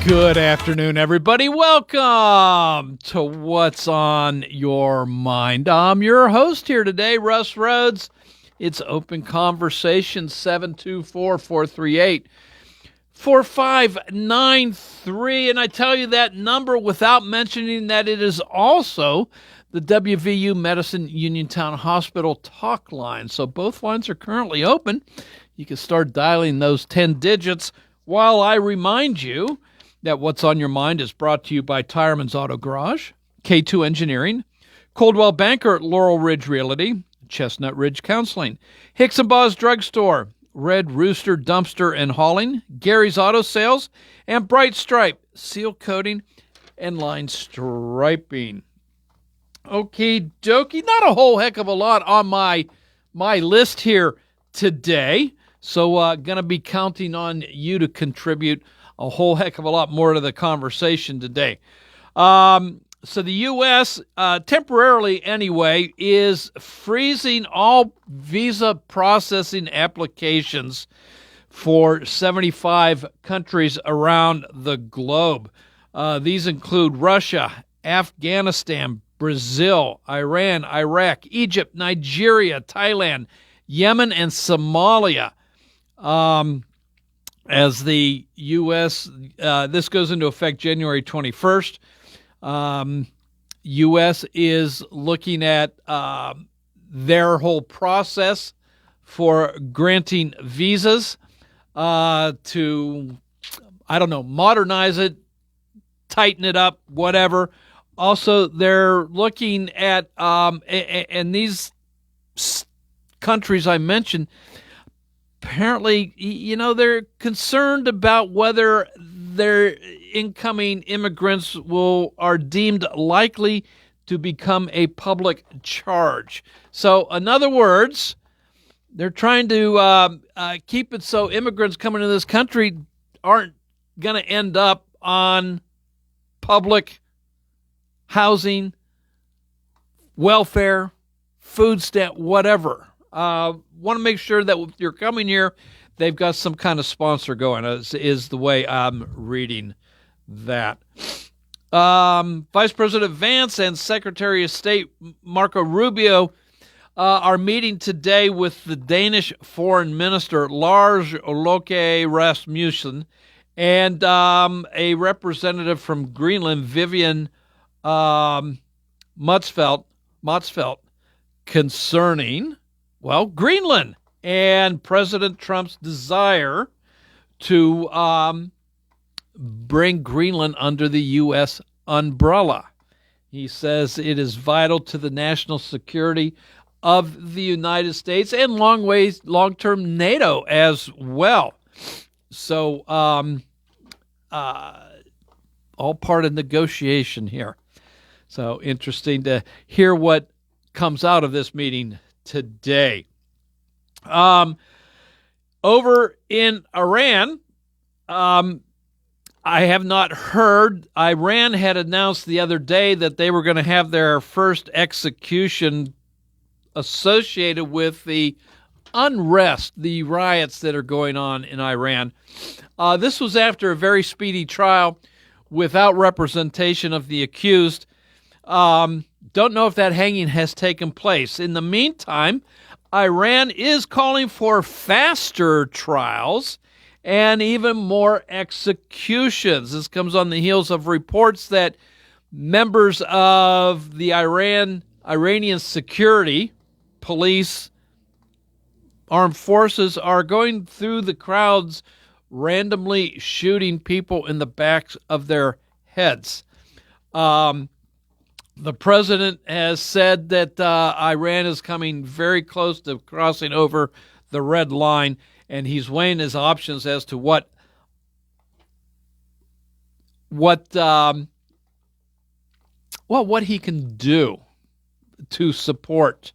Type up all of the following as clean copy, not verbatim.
Good afternoon, everybody. Welcome to What's on Your Mind. I'm your host here today, Russ Rhodes. It's Open Conversation, 724-438-4593. And I tell you that number without mentioning that it is also the WVU Medicine Uniontown Hospital talk line. So both lines are currently open. You can start dialing those 10 digits while I remind you that What's on Your Mind is brought to you by Tireman's Auto Garage, K2 Engineering, Coldwell Banker at Laurel Ridge Realty, Chestnut Ridge Counseling, Hicks and Baugh's Drugstore, Red Rooster Dumpster and Hauling, Gary's Auto Sales, and Bright Stripe, seal coating and line striping. Okie dokie, not a whole heck of a lot on my list here today, so going to be counting on you to contribute a whole heck of a lot more to the conversation today. So the U.S., temporarily anyway, is freezing all visa processing applications for 75 countries around the globe. These include Russia, Afghanistan, Brazil, Iran, Iraq, Egypt, Nigeria, Thailand, Yemen, and Somalia. As the U.S., this goes into effect January 21st. U.S. is looking at their whole process for granting visas to, modernize it, tighten it up, whatever. Also, they're looking at, and these countries I mentioned, apparently, they're concerned about whether their incoming immigrants are deemed likely to become a public charge. So, in other words, they're trying to keep it so immigrants coming to this country aren't going to end up on public housing, welfare, food stamp, whatever. Want to make sure that if you're coming here, they've got some kind of sponsor going, is the way I'm reading that. Vice President Vance and Secretary of State Marco Rubio are meeting today with the Danish Foreign Minister Lars Løkke Rasmussen and a representative from Greenland, Vivian Motzfeldt, concerning, Greenland and President Trump's desire to bring Greenland under the U.S. umbrella. He says it is vital to the national security of the United States and long-term NATO as well. So all part of negotiation here. So interesting to hear what comes out of this meeting today. Over in Iran, I have not heard. Iran had announced the other day that they were going to have their first execution associated with the unrest, the riots that are going on in Iran. This was after a very speedy trial without representation of the accused. Don't know if that hanging has taken place. In the meantime, Iran is calling for faster trials and even more executions. This comes on the heels of reports that members of the Iranian security, police, armed forces are going through the crowds, randomly shooting people in the backs of their heads. The president has said that Iran is coming very close to crossing over the red line, and he's weighing his options as to what he can do to support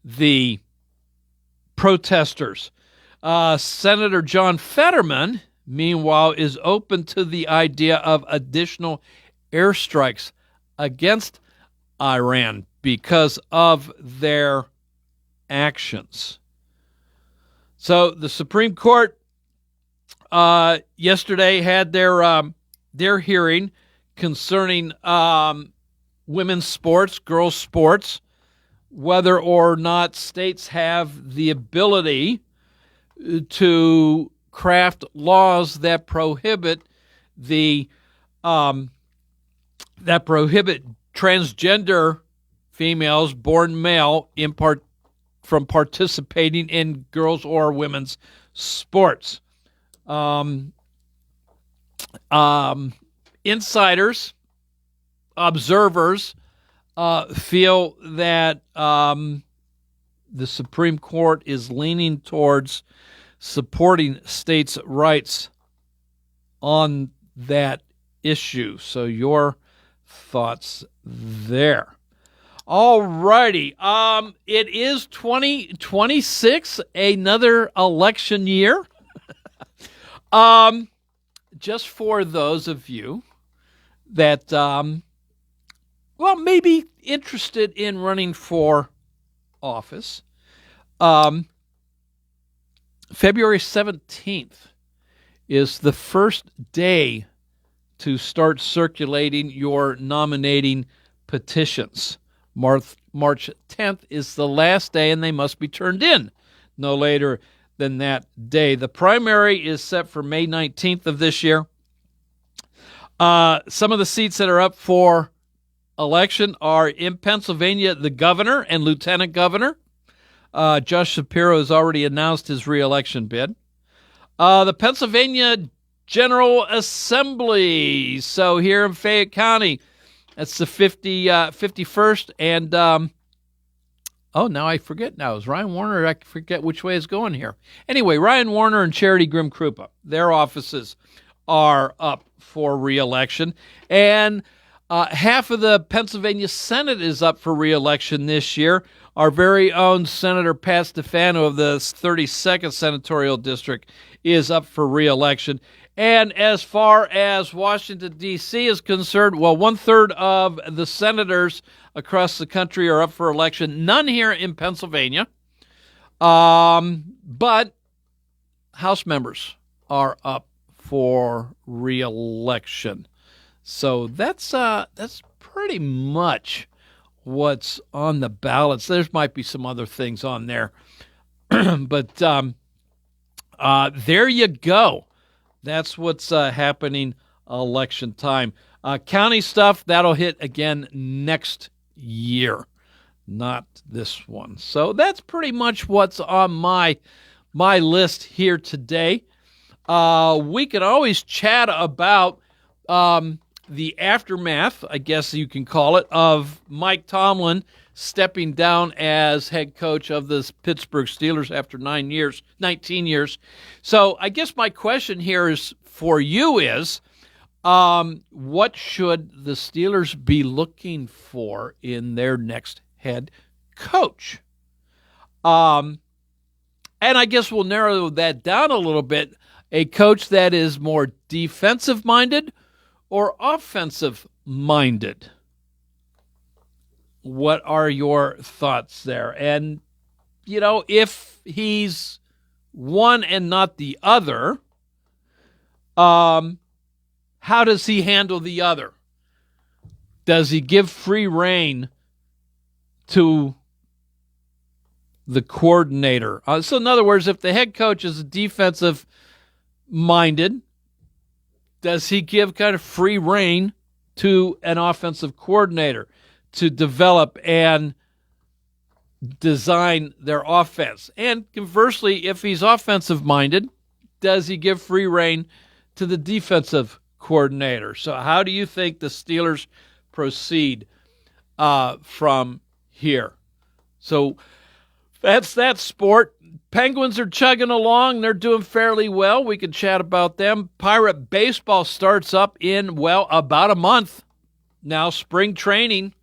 the protesters. Senator John Fetterman, meanwhile, is open to the idea of additional airstrikes against Iran because of their actions. So the Supreme Court yesterday had their their hearing concerning women's sports, girls' sports, whether or not states have the ability to craft laws that prohibit transgender females born male from participating in girls' or women's sports. Insiders, observers, feel that the Supreme Court is leaning towards supporting states' rights on that issue. So your thoughts there. All righty. It is 2026, another election year. Just for those of you that, maybe interested in running for office, February 17th is the first day to start circulating your nominating petitions. March 10th is the last day, and they must be turned in no later than that day. The primary is set for May 19th of this year. Some of the seats that are up for election are in Pennsylvania, the governor and lieutenant governor. Josh Shapiro has already announced his reelection bid. The Pennsylvania General Assembly. So here in Fayette County, that's the 51st. And, now I forget now. Is Ryan Warner? I forget which way it's going here. Anyway, Ryan Warner and Charity Grimm-Krupa, their offices are up for reelection. And half of the Pennsylvania Senate is up for reelection this year. Our very own Senator Pat Stefano of the 32nd Senatorial District is up for reelection. And as far as Washington, D.C. is concerned, 1/3 of the senators across the country are up for election. None here in Pennsylvania. But House members are up for reelection. So that's pretty much what's on the ballots. There might be some other things on there. But there you go. That's what's happening election time. County stuff, that'll hit again next year, not this one. So that's pretty much what's on my list here today. We can always chat about the aftermath, I guess you can call it, of Mike Tomlin stepping down as head coach of the Pittsburgh Steelers after 19 years. So I guess my question here is for you is, what should the Steelers be looking for in their next head coach? And I guess we'll narrow that down a little bit. A coach that is more defensive-minded or offensive-minded? What are your thoughts there? And, if he's one and not the other, how does he handle the other? Does he give free rein to the coordinator? So in other words, if the head coach is defensive-minded, does he give kind of free rein to an offensive coordinator to develop and design their offense? And conversely, if he's offensive-minded, does he give free rein to the defensive coordinator? So how do you think the Steelers proceed from here? So that's that sport. Penguins are chugging along. They're doing fairly well. We can chat about them. Pirate baseball starts up in, about a month. Now, spring training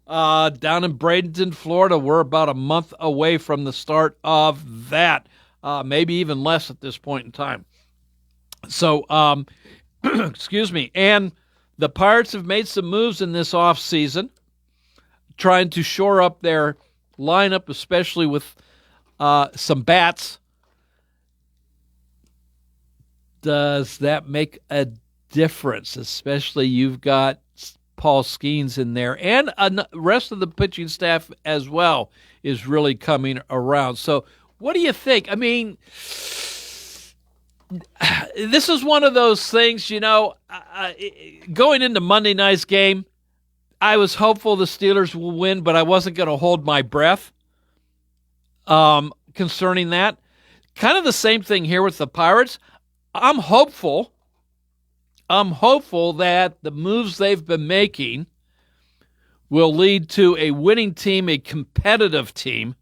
down in Bradenton, Florida. We're about a month away from the start of that. Maybe even less at this point in time. So, excuse me. And the Pirates have made some moves in this offseason, trying to shore up their lineup, especially with some bats. Does that make a difference, especially you've got Paul Skeens in there, and the rest of the pitching staff as well is really coming around. So what do you think? I mean, this is one of those things, going into Monday night's game, I was hopeful the Steelers will win, but I wasn't going to hold my breath concerning that. Kind of the same thing here with the Pirates. I'm hopeful that the moves they've been making will lead to a winning team, a competitive team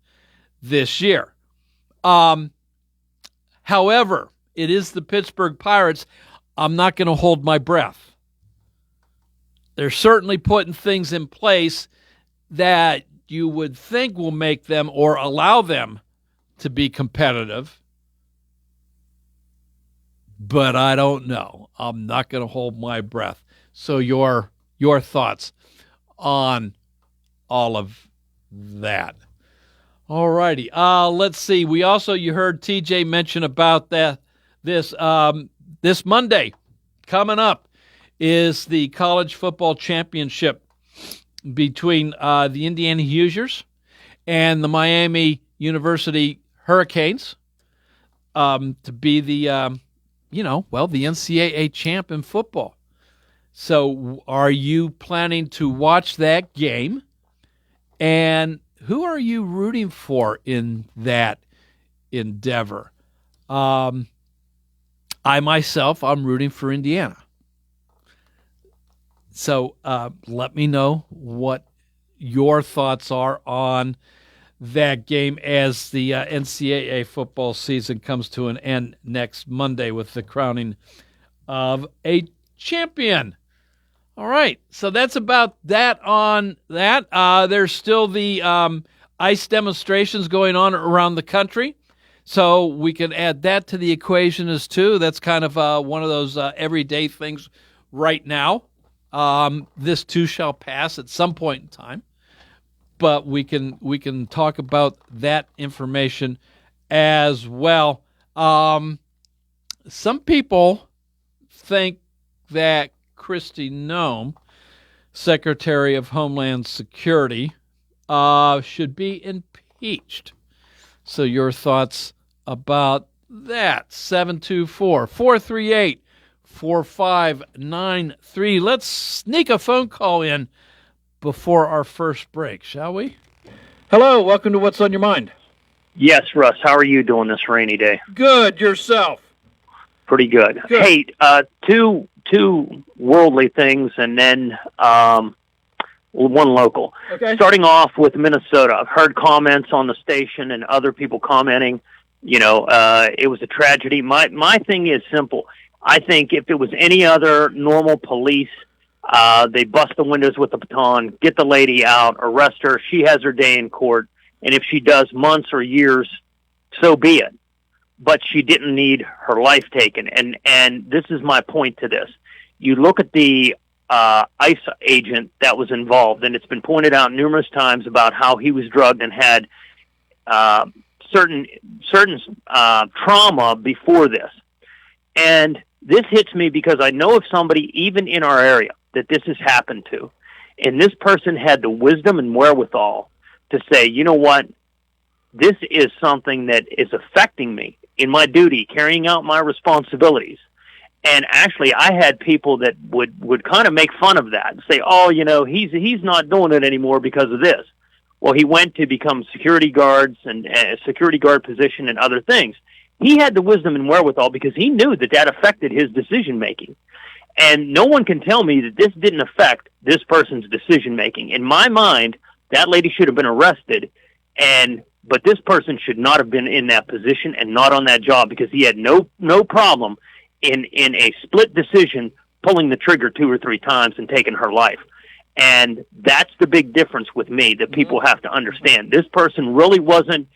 this year. However, it is the Pittsburgh Pirates. I'm not going to hold my breath. They're certainly putting things in place that you would think will make them or allow them to be competitive. But I don't know. I'm not going to hold my breath. So your thoughts on all of that. All righty. Let's see. You heard TJ mention about this Monday coming up is the college football championship between the Indiana Hoosiers and the Miami University Hurricanes to be the the NCAA champ in football. So are you planning to watch that game? And who are you rooting for in that endeavor? I'm rooting for Indiana. So let me know what your thoughts are on that game as the NCAA football season comes to an end next Monday with the crowning of a champion. All right, so that's about that on that. There's still the ice demonstrations going on around the country, so we can add that to the equation as too. That's kind of one of those everyday things right now. This too shall pass at some point in time. But we can talk about that information as well. Some people think that Kristi Noem, Secretary of Homeland Security, should be impeached. So your thoughts about that? 724-438-4593. Let's sneak a phone call in before our first break, shall we? Hello, welcome to What's on Your Mind. Yes, Russ. How are you doing this rainy day? Good. Yourself? Pretty good. Hey, two worldly things and then one local. Okay. Starting off with Minnesota, I've heard comments on the station and other people commenting, it was a tragedy. My thing is simple. I think if it was any other normal police, they bust the windows with a baton, get the lady out, arrest her. She has her day in court. And if she does months or years, so be it. But she didn't need her life taken. And this is my point to this. You look at the ICE agent that was involved, and it's been pointed out numerous times about how he was drugged and had certain trauma before this. And this hits me because I know of somebody, even in our area, that this has happened to. And this person had the wisdom and wherewithal to say, you know what, this is something that is affecting me in my duty, carrying out my responsibilities. And actually, I had people that would kind of make fun of that and say, oh, he's not doing it anymore because of this. Well, he went to become security guards and a security guard position and other things. He had the wisdom and wherewithal because he knew that affected his decision-making. And no one can tell me that this didn't affect this person's decision-making. In my mind, that lady should have been arrested, but this person should not have been in that position and not on that job because he had no problem in a split decision pulling the trigger 2 or 3 times and taking her life. And that's the big difference with me that people have to understand. This person really wasn't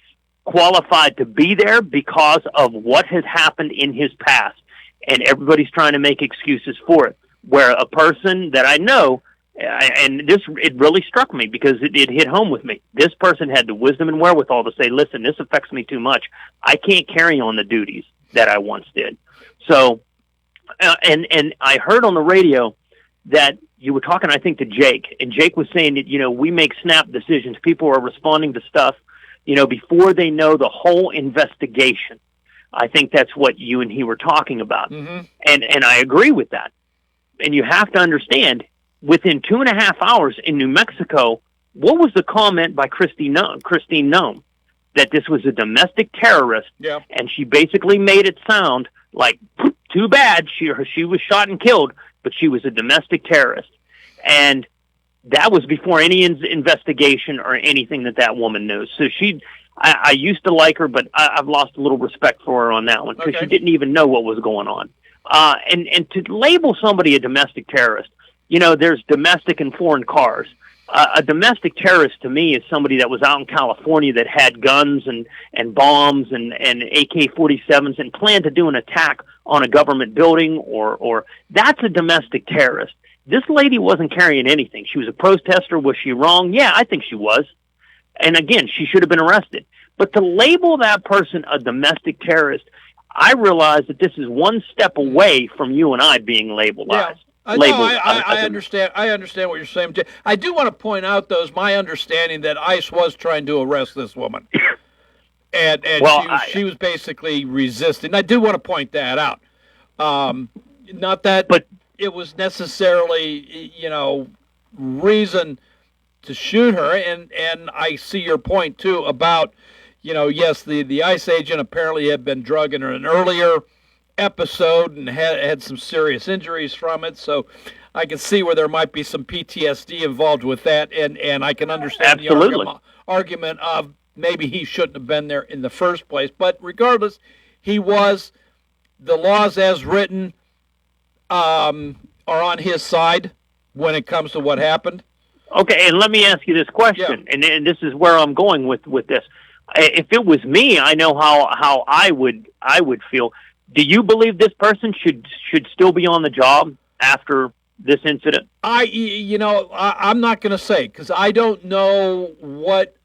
qualified to be there because of what has happened in his past. And everybody's trying to make excuses for it. Where a person that I know, it really struck me because it hit home with me. This person had the wisdom and wherewithal to say, listen, this affects me too much. I can't carry on the duties that I once did. So And I heard on the radio that you were talking, I think, to Jake, and Jake was saying that, we make snap decisions. People are responding to stuff, before they know the whole investigation. I think that's what you and he were talking about. Mm-hmm. And I agree with that. And you have to understand, within 2.5 hours in New Mexico, what was the comment by Christine Nome? That this was a domestic terrorist, yeah. And she basically made it sound like, too bad, she was shot and killed, but she was a domestic terrorist. And that was before any investigation or anything that woman knew. So I used to like her, but I've lost a little respect for her on that one, because she didn't even know what was going on. And to label somebody a domestic terrorist, there's domestic and foreign cars. A domestic terrorist to me is somebody that was out in California that had guns and bombs and AK-47s and planned to do an attack on a government building, or that's a domestic terrorist. This lady wasn't carrying anything. She was a protester. Was she wrong? Yeah, I think she was. And again, she should have been arrested. But to label that person a domestic terrorist, I realize that this is one step away from you and I being labeled. Yeah. I understand. I understand what you're saying. I do want to point out, though, is my understanding that ICE was trying to arrest this woman, and she was basically resisting. I do want to point that out. Not that, but it was necessarily, reason to shoot her. And I see your point too about, yes, the ICE agent apparently had been drugged in an earlier episode and had some serious injuries from it, so I can see where there might be some PTSD involved with that, and I can understand the argument of maybe he shouldn't have been there in the first place. But regardless, the laws as written are on his side when it comes to what happened. Okay, and let me ask you this question, and this is where I'm going with this. If it was me, I know how I would feel. Do you believe this person should still be on the job after this incident? I'm not going to say, because I don't know what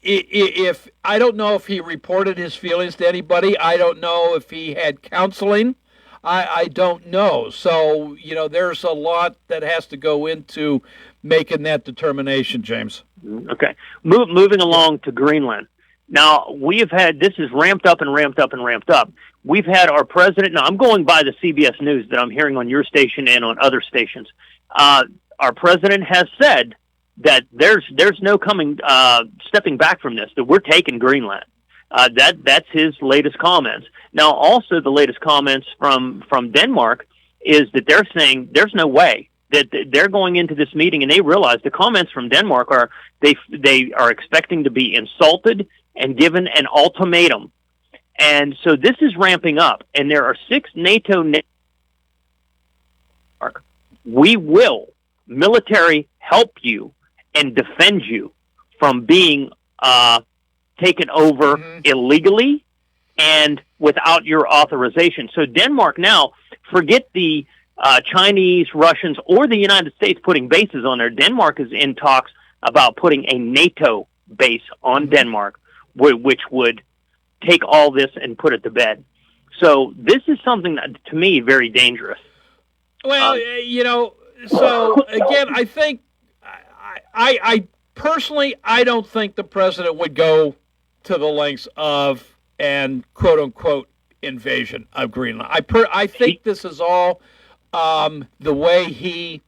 if I don't know if he reported his feelings to anybody. I don't know if he had counseling. I don't know. So there's a lot that has to go into making that determination, James. Okay, moving along to Greenland. Now, this is ramped up and ramped up and ramped up. We've had our president, now I'm going by the CBS News that I'm hearing on your station and on other stations. Our president has said that there's no stepping back from this, that we're taking Greenland. That's his latest comments. Now, also the latest comments from Denmark is that they're saying there's no way that they're going into this meeting, and they realize the comments from Denmark are they are expecting to be insulted and given an ultimatum. And so this is ramping up, and there are 6 NATO. We will military help you and defend you from being taken over illegally and without your authorization. So Denmark now, forget the Chinese, Russians, or the United States putting bases on there. Denmark is in talks about putting a NATO base on Denmark, which would take all this and put it to bed. So this is something that, to me, very dangerous. Well, so again, I think, I personally, I don't think the president would go to the lengths of an quote-unquote invasion of Greenland. I think this is all the way he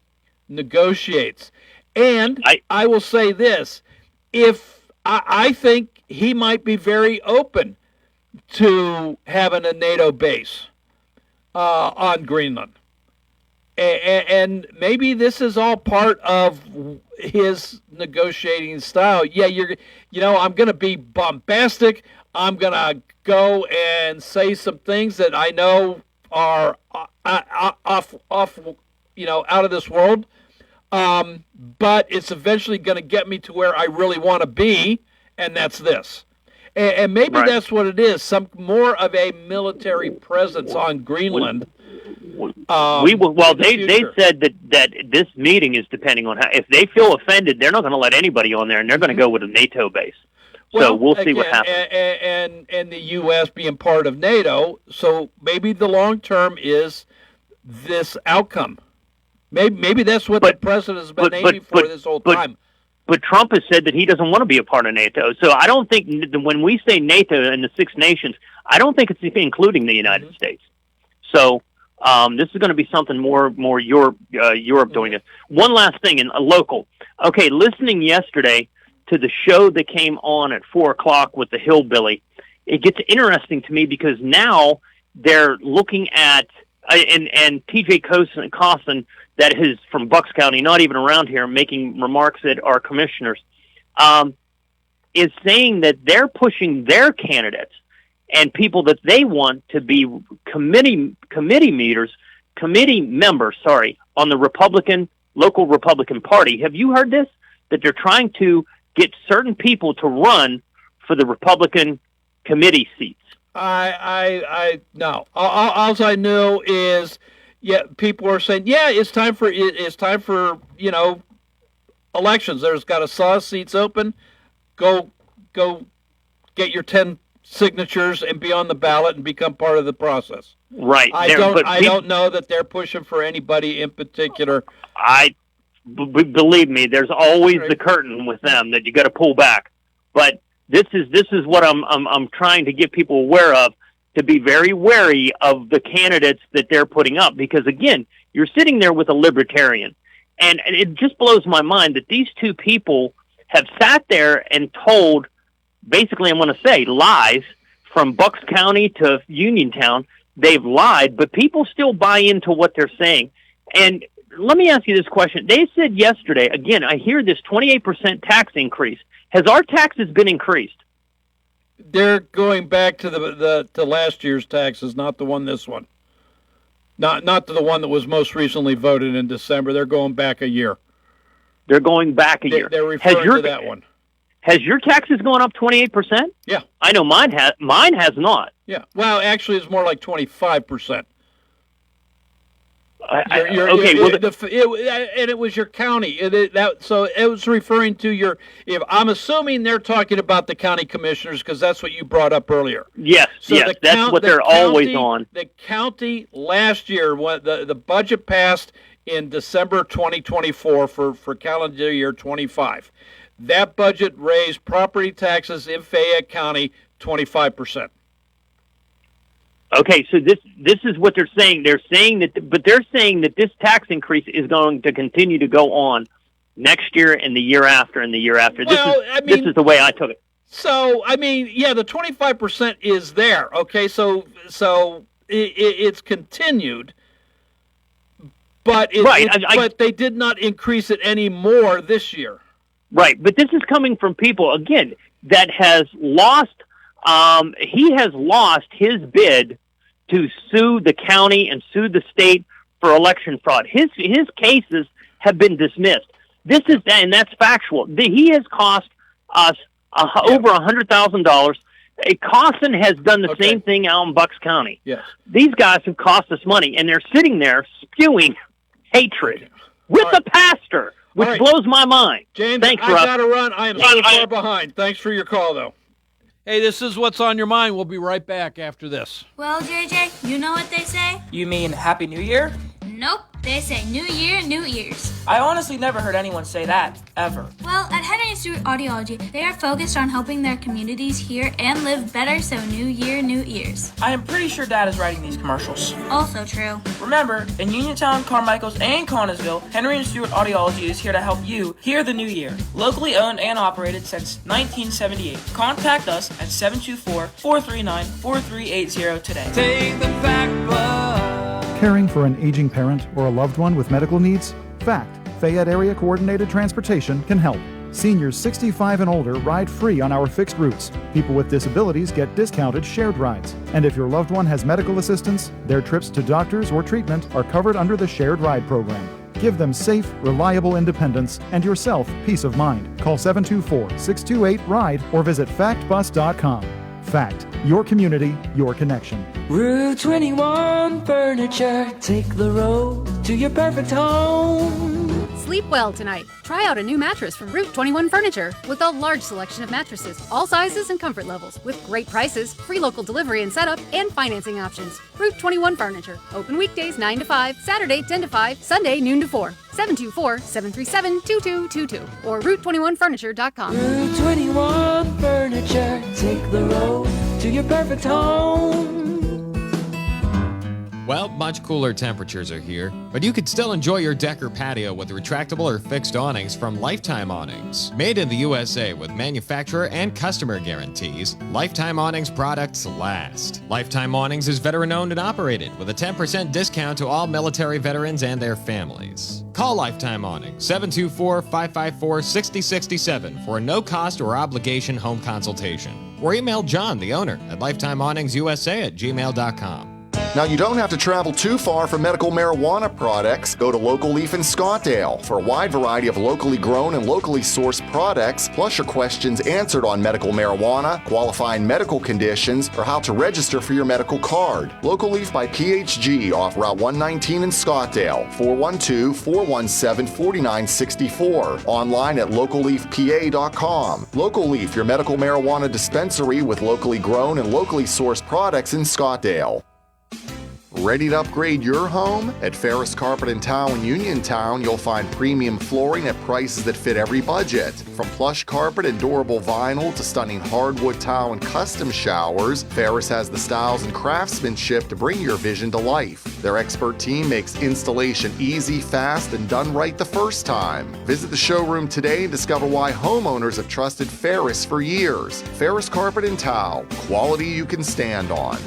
negotiates. And I will say this, I think he might be very open to having a NATO base on Greenland. And maybe this is all part of his negotiating style. Yeah, I'm going to be bombastic. I'm going to go and say some things that I know are off, out of this world. But it's eventually going to get me to where I really want to be, and that's this. And maybe that's what it is, some more of a military presence on Greenland. They said that this meeting is depending on how, if they feel offended, they're not going to let anybody on there, and they're going to go with a NATO base. So we'll see what happens. And the U.S. being part of NATO, so maybe the long term is this outcome. Maybe that's what the president has been aiming for this whole time. But Trump has said that he doesn't want to be a part of NATO. So I don't think when we say NATO and the Six Nations, I don't think it's including the United States. So this is going to be something more Europe doing this. One last thing in a local. Okay, listening yesterday to the show that came on at 4:00 with the Hillbilly, it gets interesting to me because now they're looking at and T.J. Costin, that is from Bucks County, not even around here, making remarks at our commissioners, is saying that they're pushing their candidates and people that they want to be committee members, on the local Republican Party. Have you heard this? That they're trying to get certain people to run for the Republican committee seats. No. All I know is, people are saying, it's time for elections. There's got a saw seats open. Go get your 10 signatures and be on the ballot and become part of the process. Right. I don't know that they're pushing for anybody in particular. Believe me, there's always the curtain with them that you got to pull back. But this is what I'm trying to get people aware of, to be very wary of the candidates that they're putting up, because again, you're sitting there with a libertarian, and it just blows my mind that these two people have sat there and told, basically, I'm going to say lies from Bucks County to Uniontown. They've lied, but people still buy into what they're saying. And let me ask you this question. They said yesterday, again, I hear this 28% tax increase. Has our taxes been increased? They're going back to to last year's taxes, not the one this one. Not to the one that was most recently voted in December. They're going back a year. They're going back a year. They're referring to that one. Has your taxes gone up 28%? Yeah. I know mine has. Mine has not. Yeah. Well, actually, it's more like 25%. And it was your county. So it was referring to your. If I'm assuming they're talking about the county commissioners, because that's what you brought up earlier. Yes, so that's what they're always on. The county last year, when the budget passed in December 2024 for calendar year 25, that budget raised property taxes in Fayette County 25%. Okay, so this is what they're saying. They're saying that this tax increase is going to continue to go on next year and the year after and the year after. This is the way I took it. So, the 25% is there. Okay, so it's continued, but but they did not increase it any more this year. Right, but this is coming from people again that has lost. He has lost his bid to sue the county and sue the state for election fraud. His cases have been dismissed. And that's factual. He has cost us over $100,000. Costin has done the same thing out in Bucks County. Yes. These guys have cost us money, and they're sitting there spewing hatred with the pastor, which blows my mind. James, thanks, I got to run. I am so far behind. Thanks for your call, though. Hey, this is What's on Your Mind. We'll be right back after this. Well, JJ, you know what they say? You mean Happy New Year? Nope. They say New Year, New Ears. I honestly never heard anyone say that, ever. Well, at Henry & Stewart Audiology, they are focused on helping their communities hear and live better, so New Year, New Ears. I am pretty sure Dad is writing these commercials. Also true. Remember, in Uniontown, Carmichaels, and Connellsville, Henry & Stewart Audiology is here to help you hear the new year. Locally owned and operated since 1978. Contact us at 724-439-4380 today. Take the fact book. Caring for an aging parent or a loved one with medical needs? FACT, Fayette Area Coordinated Transportation, can help. Seniors 65 and older ride free on our fixed routes. People with disabilities get discounted shared rides. And if your loved one has medical assistance, their trips to doctors or treatment are covered under the shared ride program. Give them safe, reliable independence and yourself peace of mind. Call 724-628-RIDE or visit factbus.com. FACT, your community, your connection. Route 21 Furniture, take the road to your perfect home. Sleep well tonight. Try out a new mattress from Route 21 Furniture with a large selection of mattresses, all sizes and comfort levels, with great prices, free local delivery and setup, and financing options. Route 21 Furniture. Open weekdays 9 to 5, Saturday 10 to 5, Sunday noon to 4. 724-737-2222 or Route21Furniture.com. Route 21 Furniture, take the road to your perfect home. Well, much cooler temperatures are here, but you could still enjoy your deck or patio with retractable or fixed awnings from Lifetime Awnings. Made in the USA with manufacturer and customer guarantees, Lifetime Awnings products last. Lifetime Awnings is veteran-owned and operated with a 10% discount to all military veterans and their families. Call Lifetime Awnings, 724-554-6067 for a no-cost or obligation home consultation. Or email John, the owner, at lifetimeawningsusa@gmail.com. Now, you don't have to travel too far for medical marijuana products. Go to Local Leaf in Scottdale for a wide variety of locally grown and locally sourced products, plus your questions answered on medical marijuana, qualifying medical conditions, or how to register for your medical card. Local Leaf by PHG off Route 119 in Scottdale, 412-417-4964. Online at localleafpa.com. Local Leaf, your medical marijuana dispensary with locally grown and locally sourced products in Scottdale. Ready to upgrade your home? At Ferris Carpet and Tile in Uniontown, you'll find premium flooring at prices that fit every budget. From plush carpet and durable vinyl to stunning hardwood tile and custom showers, Ferris has the styles and craftsmanship to bring your vision to life. Their expert team makes installation easy, fast, and done right the first time. Visit the showroom today and discover why homeowners have trusted Ferris for years. Ferris Carpet and Tile, quality you can stand on.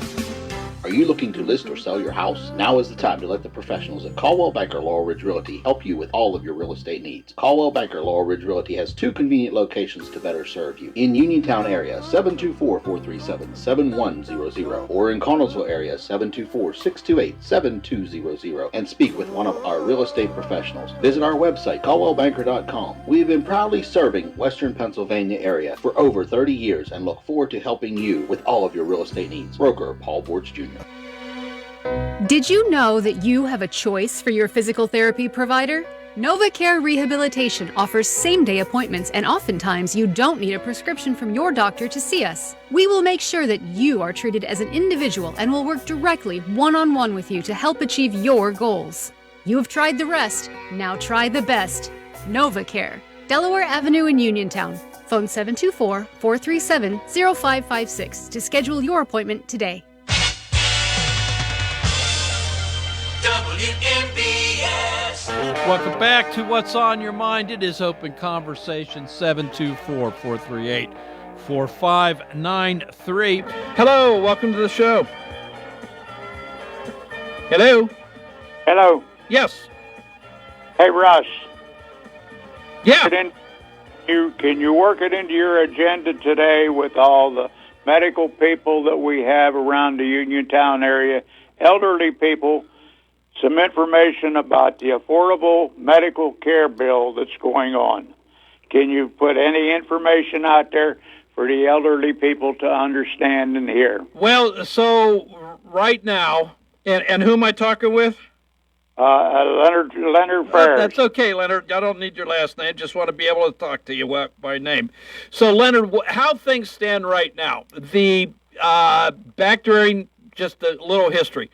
Are you looking to list or sell your house? Now is the time to let the professionals at Caldwell Banker Laurel Ridge Realty help you with all of your real estate needs. Caldwell Banker Laurel Ridge Realty has two convenient locations to better serve you. In Uniontown area, 724-437-7100, or in Connellsville area, 724-628-7200, and speak with one of our real estate professionals. Visit our website, caldwellbanker.com. We have been proudly serving Western Pennsylvania area for over 30 years and look forward to helping you with all of your real estate needs. Broker Paul Borge Jr. Did you know that you have a choice for your physical therapy provider? NovaCare Rehabilitation offers same-day appointments, and oftentimes you don't need a prescription from your doctor to see us. We will make sure that you are treated as an individual and will work directly one-on-one with you to help achieve your goals. You have tried the rest, now try the best. NovaCare, Delaware Avenue in Uniontown. Phone 724-437-0556 to schedule your appointment today. WNBS. Welcome back to What's on Your Mind. It is Open Conversation, 724-438-4593. Hello, welcome to the show. Hello. Hello. Yes. Hey, Russ. Yeah. Can you work it into your agenda today with all the medical people that we have around the Uniontown area, elderly people, some information about the affordable medical care bill that's going on? Can you put any information out there for the elderly people to understand and hear? Well, so right now, and who am I talking with? Leonard Ferris. That's okay, Leonard. I don't need your last name. Just want to be able to talk to you by name. So, Leonard, how things stand right now? Back during just a little history.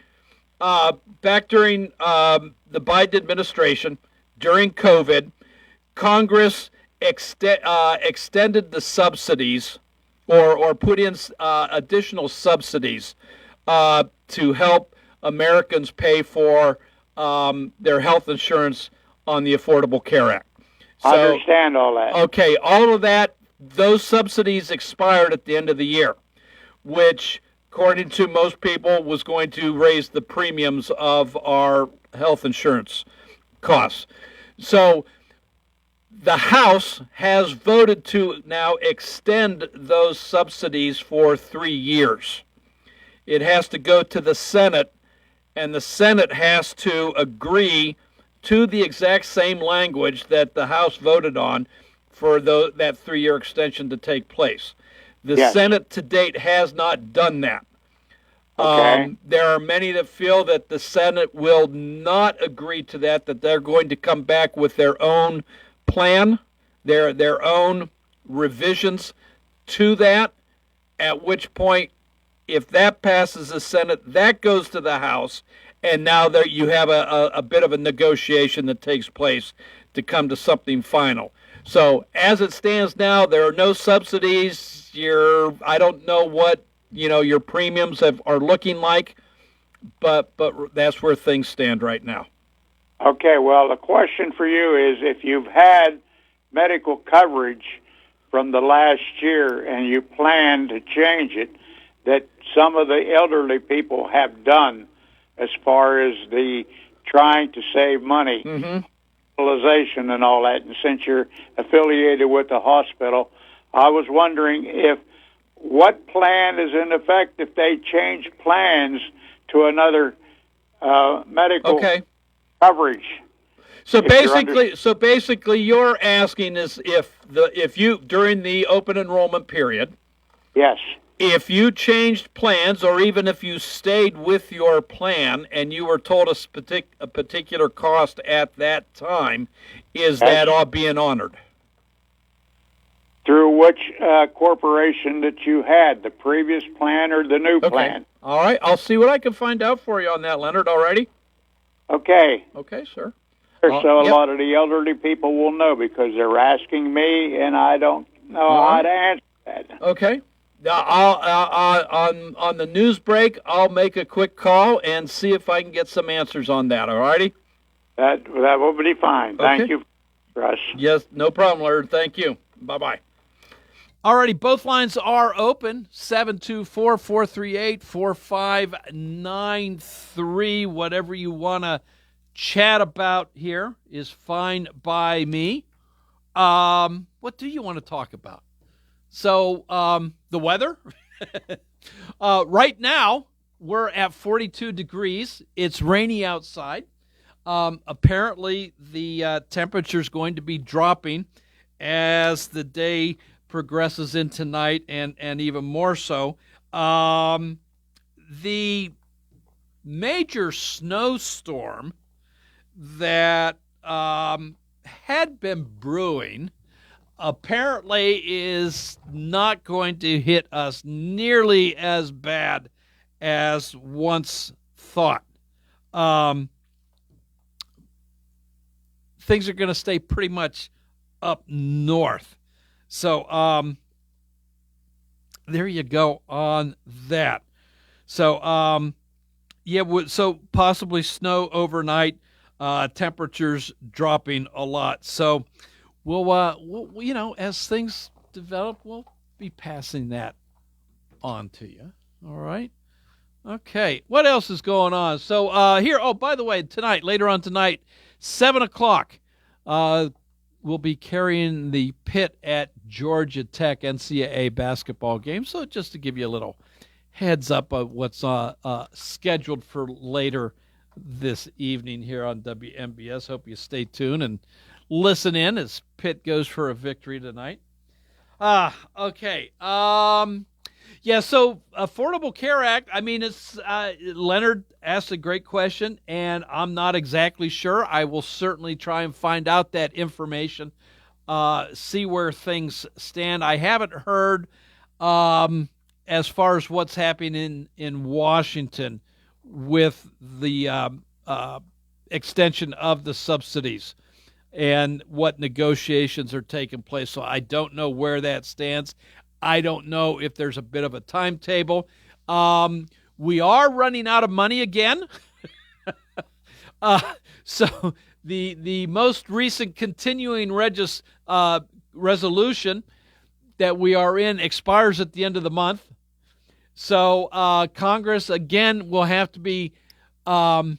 Back during the Biden administration, during COVID, Congress extended the subsidies or put in additional subsidies to help Americans pay for their health insurance on the Affordable Care Act. So, I understand all that. Okay, all of that, those subsidies expired at the end of the year, which, according to most people, was going to raise the premiums of our health insurance costs. So the House has voted to now extend those subsidies for 3 years. It has to go to the Senate, and the Senate has to agree to the exact same language that the House voted on for that 3-year extension to take place. The Senate to date has not done that. Okay. There are many that feel that the Senate will not agree to that they're going to come back with their own plan, their own revisions to that, at which point, if that passes the Senate, that goes to the House, and now there you have a bit of a negotiation that takes place to come to something final. So as it stands now, there are no subsidies. I don't know what your premiums are looking like, but that's where things stand right now. Okay, well, the question for you is, if you've had medical coverage from the last year and you plan to change it, that some of the elderly people have done as far as the trying to save money, hospitalization and all that, and since you're affiliated with the hospital, I was wondering what plan is in effect if they change plans to another medical coverage. So basically, you're asking is if you during the open enrollment period, yes, if you changed plans, or even if you stayed with your plan and you were told a particular cost at that time, is that all being honored? Through which corporation that you had, the previous plan or the new plan? All right, I'll see what I can find out for you on that, Leonard. Alrighty. Okay. Okay, sir. So a lot of the elderly people will know because they're asking me, and I don't know how to answer that. Okay. On the news break, I'll make a quick call and see if I can get some answers on that. Alrighty. That will be fine. Okay. Thank you, Russ. Yes, no problem, Leonard. Thank you. Bye-bye. Alrighty, both lines are open, 724-438-4593. Whatever you want to chat about here is fine by me. What do you want to talk about? So, the weather? Right now, we're at 42 degrees. It's rainy outside. Apparently, the temperature's going to be dropping as the day progresses into night, and even more so. The major snowstorm that had been brewing apparently is not going to hit us nearly as bad as once thought. Things are going to stay pretty much up north. So there you go on that. So so possibly snow overnight, temperatures dropping a lot. So we'll as things develop, we'll be passing that on to you. All right. Okay. What else is going on? So here, by the way, later on tonight, 7:00, we'll be carrying the Pitt at Georgia Tech NCAA basketball game. So just to give you a little heads up of what's scheduled for later this evening here on WMBS. Hope you stay tuned and listen in as Pitt goes for a victory tonight. Okay. So Affordable Care Act, it's Leonard asked a great question, and I'm not exactly sure. I will certainly try and find out that information, see where things stand. I haven't heard as far as what's happening in Washington with the extension of the subsidies and what negotiations are taking place. So I don't know where that stands. I don't know if there's a bit of a timetable. We are running out of money again. So the most recent continuing resolution that we are in expires at the end of the month. So Congress, again, will have to be trying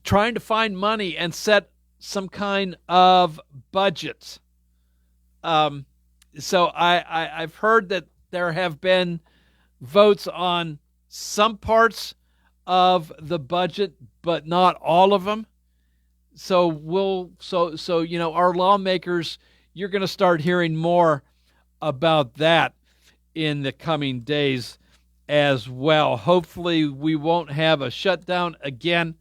to find money and set some kind of budget. So I've heard that there have been votes on some parts of the budget, but not all of them. So our lawmakers, you're going to start hearing more about that in the coming days as well. Hopefully we won't have a shutdown again.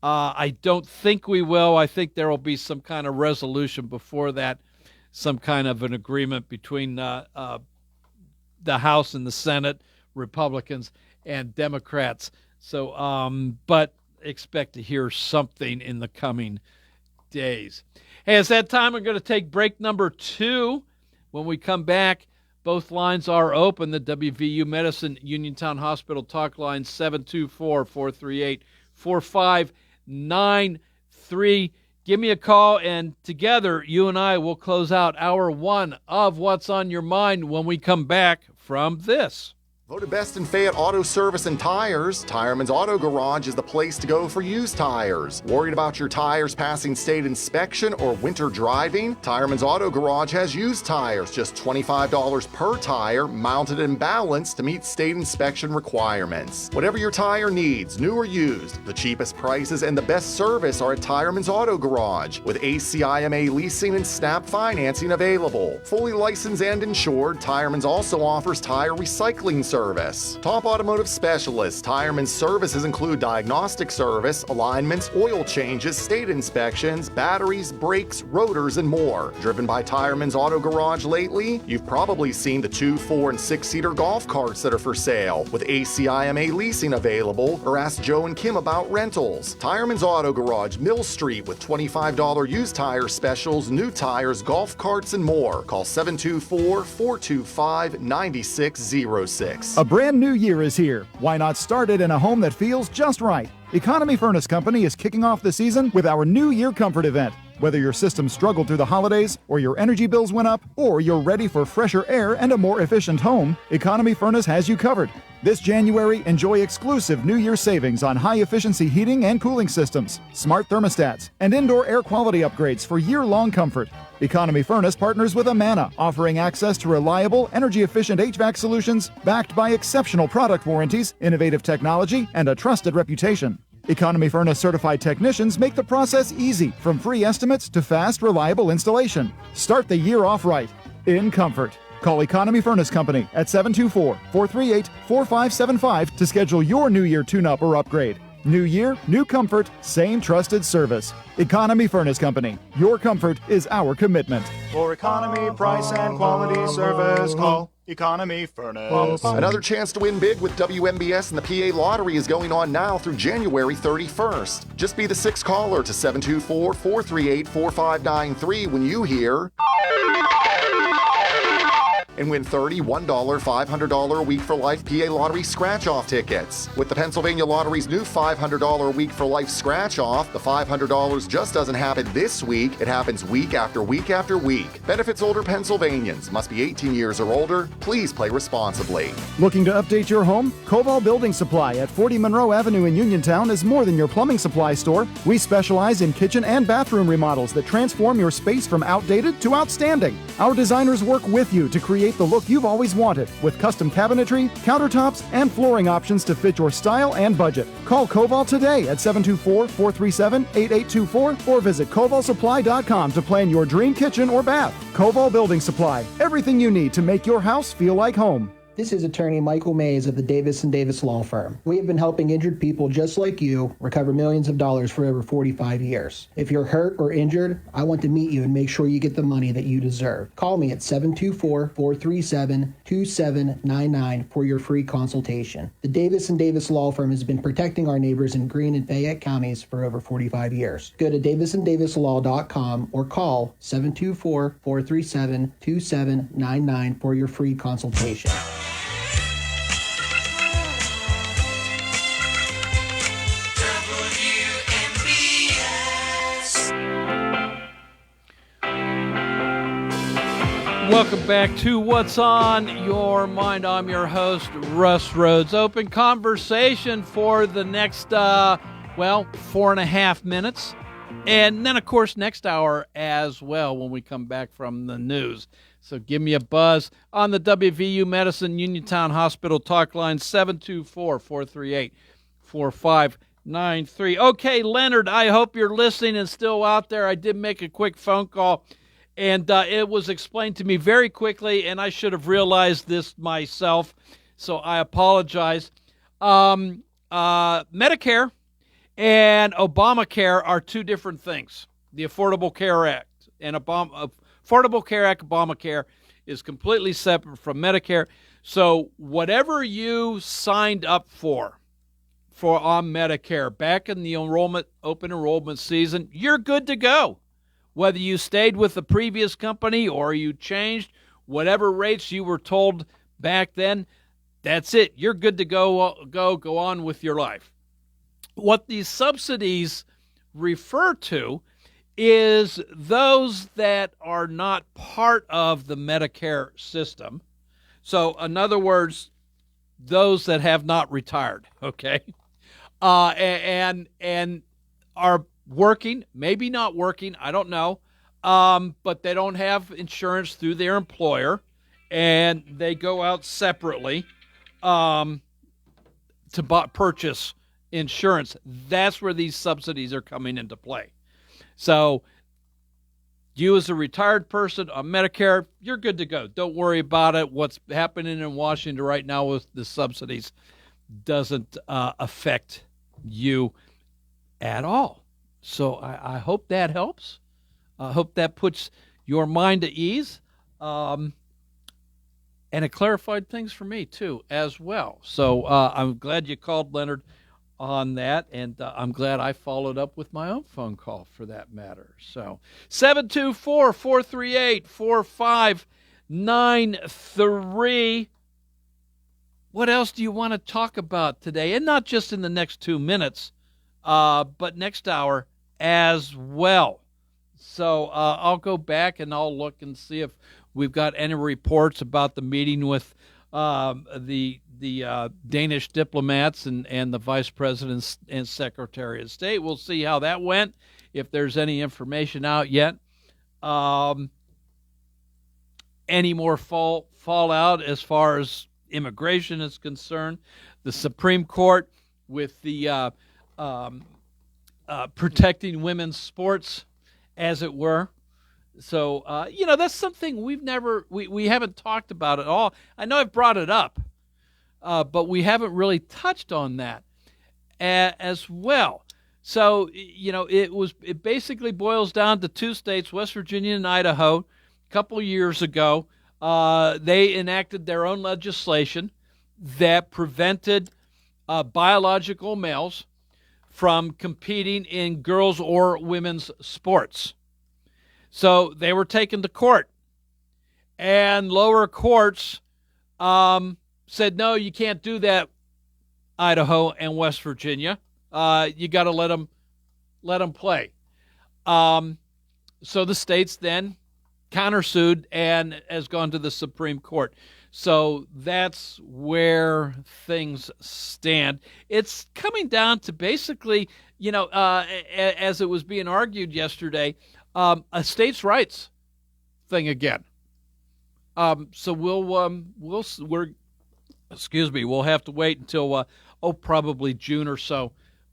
I don't think we will. I think there will be some kind of resolution before that, some kind of an agreement between the House and the Senate, Republicans and Democrats. So, but expect to hear something in the coming days. Hey, it's that time. We're going to take break number 2. When we come back, both lines are open. The WVU Medicine Uniontown Hospital talk line, 724-438-4593. Give me a call, and together, you and I will close out hour 1 of What's on Your Mind when we come back from this. Voted best in Fayette Auto Service and Tires, Tireman's Auto Garage is the place to go for used tires. Worried about your tires passing state inspection or winter driving? Tireman's Auto Garage has used tires, just $25 per tire, mounted and balanced to meet state inspection requirements. Whatever your tire needs, new or used, the cheapest prices and the best service are at Tireman's Auto Garage, with ACIMA leasing and SNAP financing available. Fully licensed and insured, Tireman's also offers tire recycling service. Top automotive specialists, Tireman's services include diagnostic service, alignments, oil changes, state inspections, batteries, brakes, rotors, and more. Driven by Tireman's Auto Garage lately? You've probably seen the 2, 4, and 6-seater golf carts that are for sale, with ACIMA leasing available, or ask Joe and Kim about rentals. Tireman's Auto Garage, Mill Street, with $25 used tire specials, new tires, golf carts, and more. Call 724-425-9606. A brand new year is here. Why not start it in a home that feels just right? Economy Furnace Company is kicking off the season with our New Year Comfort event. Whether your system struggled through the holidays, or your energy bills went up, or you're ready for fresher air and a more efficient home, Economy Furnace has you covered. This January, enjoy exclusive New Year savings on high-efficiency heating and cooling systems, smart thermostats, and indoor air quality upgrades for year-long comfort. Economy Furnace partners with Amana, offering access to reliable, energy-efficient HVAC solutions backed by exceptional product warranties, innovative technology, and a trusted reputation. Economy Furnace certified technicians make the process easy, from free estimates to fast, reliable installation. Start the year off right, in comfort. Call Economy Furnace Company at 724-438-4575 to schedule your New Year tune-up or upgrade. New year, new comfort, same trusted service. Economy Furnace Company. Your comfort is our commitment. For economy, price, and quality service, call Economy Furnace. Another chance to win big with WMBS and the PA Lottery is going on now through January 31st. Just be the 6th caller to 724-438-4593 when you hear... and win $30, $1, $500 a week for life PA Lottery scratch-off tickets. With the Pennsylvania Lottery's new $500 a week for life scratch-off, the $500 just doesn't happen this week, it happens week after week after week. Benefits older Pennsylvanians, must be 18 years or older. Please play responsibly. Looking to update your home? Koval Building Supply at 40 Monroe Avenue in Uniontown is more than your plumbing supply store. We specialize in kitchen and bathroom remodels that transform your space from outdated to outstanding. Our designers work with you to create the look you've always wanted, with custom cabinetry, countertops, and flooring options to fit your style and budget. Call Koval today at 724-437-8824 or visit kovalsupply.com to plan your dream kitchen or bath. Koval Building Supply, everything you need to make your house feel like home. This is attorney Michael Mays of the Davis & Davis Law Firm. We have been helping injured people just like you recover millions of dollars for over 45 years. If you're hurt or injured, I want to meet you and make sure you get the money that you deserve. Call me at 724-437-2799 for your free consultation. The Davis & Davis Law Firm has been protecting our neighbors in Greene and Fayette counties for over 45 years. Go to davisanddavislaw.com or call 724-437-2799 for your free consultation. Welcome back to What's on Your Mind. I'm your host, Russ Rhodes. Open conversation for the next, 4.5 minutes. And then, of course, next hour as well when we come back from the news. So give me a buzz on the WVU Medicine Uniontown Hospital talk line, 724-438-4593. Okay, Leonard, I hope you're listening and still out there. I did make a quick phone call. And it was explained to me very quickly, and I should have realized this myself. so I apologize. Medicare and Obamacare are two different things. The Affordable Care Act and Affordable Care Act, Obamacare, is completely separate from Medicare. So whatever you signed up for on Medicare back in the open enrollment season, you're good to go. Whether you stayed with the previous company or you changed whatever rates you were told back then, that's it. You're good to go on with your life. What these subsidies refer to is those that are not part of the Medicare system. So, in other words, those that have not retired, okay, and are working, maybe not working, I don't know, but they don't have insurance through their employer, and they go out separately to purchase insurance. That's where these subsidies are coming into play. So you as a retired person on Medicare, you're good to go. Don't worry about it. What's happening in Washington right now with the subsidies doesn't affect you at all. So I hope that helps. I hope that puts your mind at ease. And it clarified things for me, too, as well. So I'm glad you called, Leonard, on that, and I'm glad I followed up with my own phone call for that matter. So 724-438-4593. What else do you want to talk about today? And not just in the next 2 minutes, but next hour as well. So I'll go back and I'll look and see if we've got any reports about the meeting with the Danish diplomats and the Vice President and Secretary of State. We'll see how that went, if there's any information out yet. Any more fallout as far as immigration is concerned. The Supreme Court with the protecting women's sports, as it were. So, that's something we haven't talked about at all. I know I've brought it up, but we haven't really touched on that as well. So, it basically boils down to two states, West Virginia and Idaho. A couple years ago, they enacted their own legislation that prevented biological males from competing in girls' or women's sports. So they were taken to court, and lower courts said, no, you can't do that, Idaho and West Virginia. You got to let them play. So the states then countersued and has gone to the Supreme Court. So that's where things stand. It's coming down to basically, as it was being argued yesterday, a states' rights thing again. So we'll have to wait until probably June or so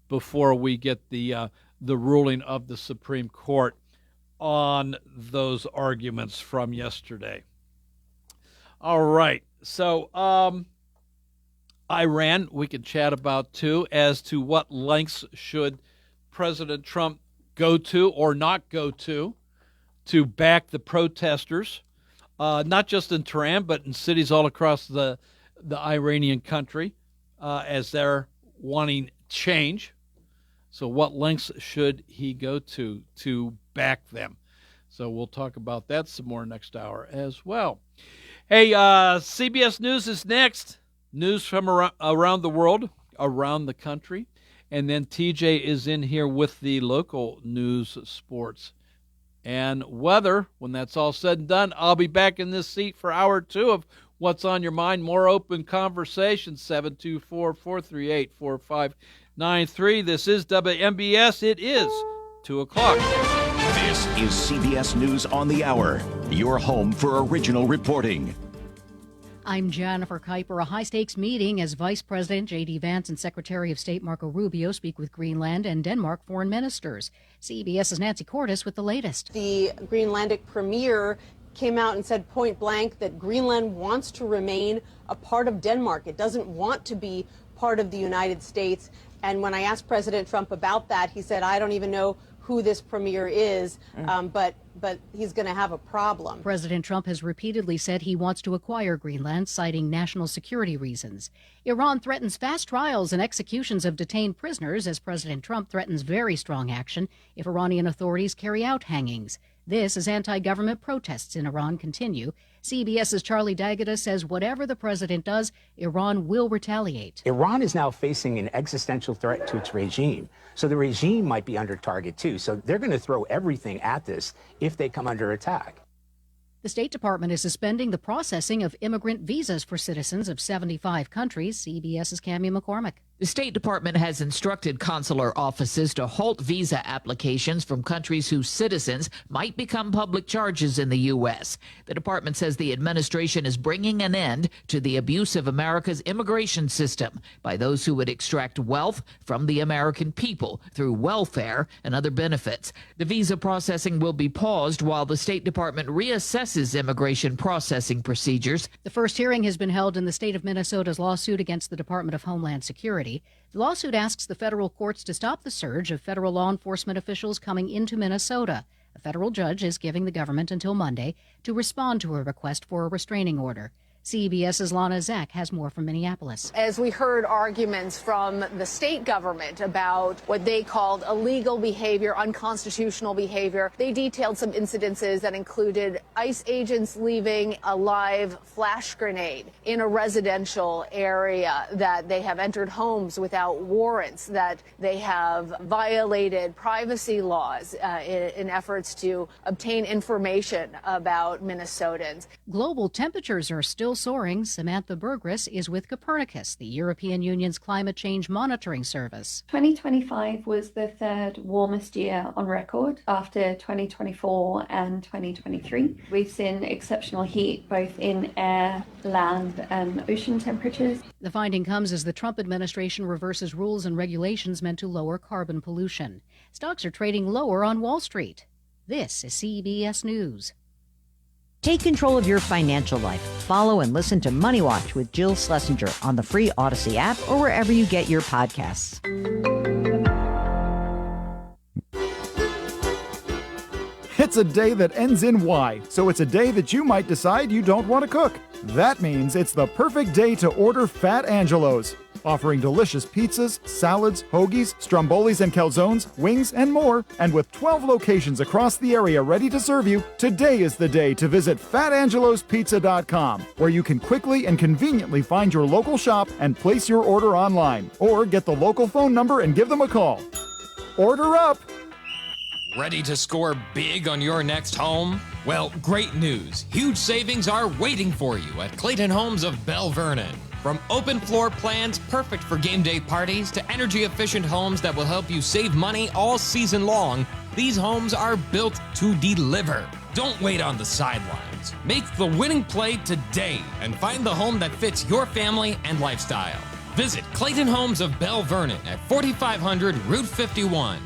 before we get the ruling of the Supreme Court on those arguments from yesterday. All right. So Iran, we can chat about too, as to what lengths should President Trump go to or not go to back the protesters, not just in Tehran, but in cities all across the Iranian country, as they're wanting change. So what lengths should he go to back them? So we'll talk about that some more next hour as well. Hey, CBS News is next. News from around the world, around the country. And then TJ is in here with the local news, sports, and weather. When that's all said and done, I'll be back in this seat for hour 2 of What's on Your Mind. More open conversation, 724-438-4593. This is WMBS. It is 2 o'clock. This is CBS News on the Hour, your home for original reporting. I'm Jennifer Kuiper. A high-stakes meeting as Vice President J.D. Vance and Secretary of State Marco Rubio speak with Greenland and Denmark foreign ministers. CBS's Nancy Cordes with the latest. The Greenlandic premier came out and said point blank that Greenland wants to remain a part of Denmark. It doesn't want to be part of the United States. And when I asked President Trump about that, he said, I don't even know who this premier is, but he's going to have a problem. President Trump has repeatedly said he wants to acquire Greenland, citing national security reasons. Iran threatens fast trials and executions of detained prisoners as President Trump threatens very strong action if Iranian authorities carry out hangings. This as anti-government protests in Iran continue. CBS's Charlie D'Agata says whatever the president does, Iran will retaliate. Iran is now facing an existential threat to its regime. So the regime might be under target too. So they're going to throw everything at this if they come under attack. The State Department is suspending the processing of immigrant visas for citizens of 75 countries. CBS's Cammie McCormick. The State Department has instructed consular offices to halt visa applications from countries whose citizens might become public charges in the U.S. The department says the administration is bringing an end to the abuse of America's immigration system by those who would extract wealth from the American people through welfare and other benefits. The visa processing will be paused while the State Department reassesses immigration processing procedures. The first hearing has been held in the state of Minnesota's lawsuit against the Department of Homeland Security. The lawsuit asks the federal courts to stop the surge of federal law enforcement officials coming into Minnesota. A federal judge is giving the government until Monday to respond to a request for a restraining order. CBS's Lana Zach has more from Minneapolis. As we heard arguments from the state government about what they called illegal behavior, unconstitutional behavior, they detailed some incidences that included ICE agents leaving a live flash grenade in a residential area, that they have entered homes without warrants, that they have violated privacy laws in efforts to obtain information about Minnesotans. Global temperatures are still soaring. Samantha Burgess is with Copernicus, the European Union's climate change monitoring service. 2025 was the third warmest year on record after 2024 and 2023. We've seen exceptional heat both in air, land and ocean temperatures. The finding comes as the Trump administration reverses rules and regulations meant to lower carbon pollution. Stocks are trading lower on Wall Street. This is CBS News. Take control of your financial life. Follow and listen to Money Watch with Jill Schlesinger on the free Odyssey app or wherever you get your podcasts. It's a day that ends in Y, so it's a day that you might decide you don't want to cook. That means it's the perfect day to order Fat Angelo's. Offering delicious pizzas, salads, hoagies, strombolis and calzones, wings, and more. And with 12 locations across the area ready to serve you, today is the day to visit FatAngelosPizza.com, where you can quickly and conveniently find your local shop and place your order online. Or get the local phone number and give them a call. Order up! Ready to score big on your next home? Well, great news. Huge savings are waiting for you at Clayton Homes of Bell Vernon. From open floor plans perfect for game day parties to energy-efficient homes that will help you save money all season long, these homes are built to deliver. Don't wait on the sidelines. Make the winning play today and find the home that fits your family and lifestyle. Visit Clayton Homes of Bell Vernon at 4500 Route 51.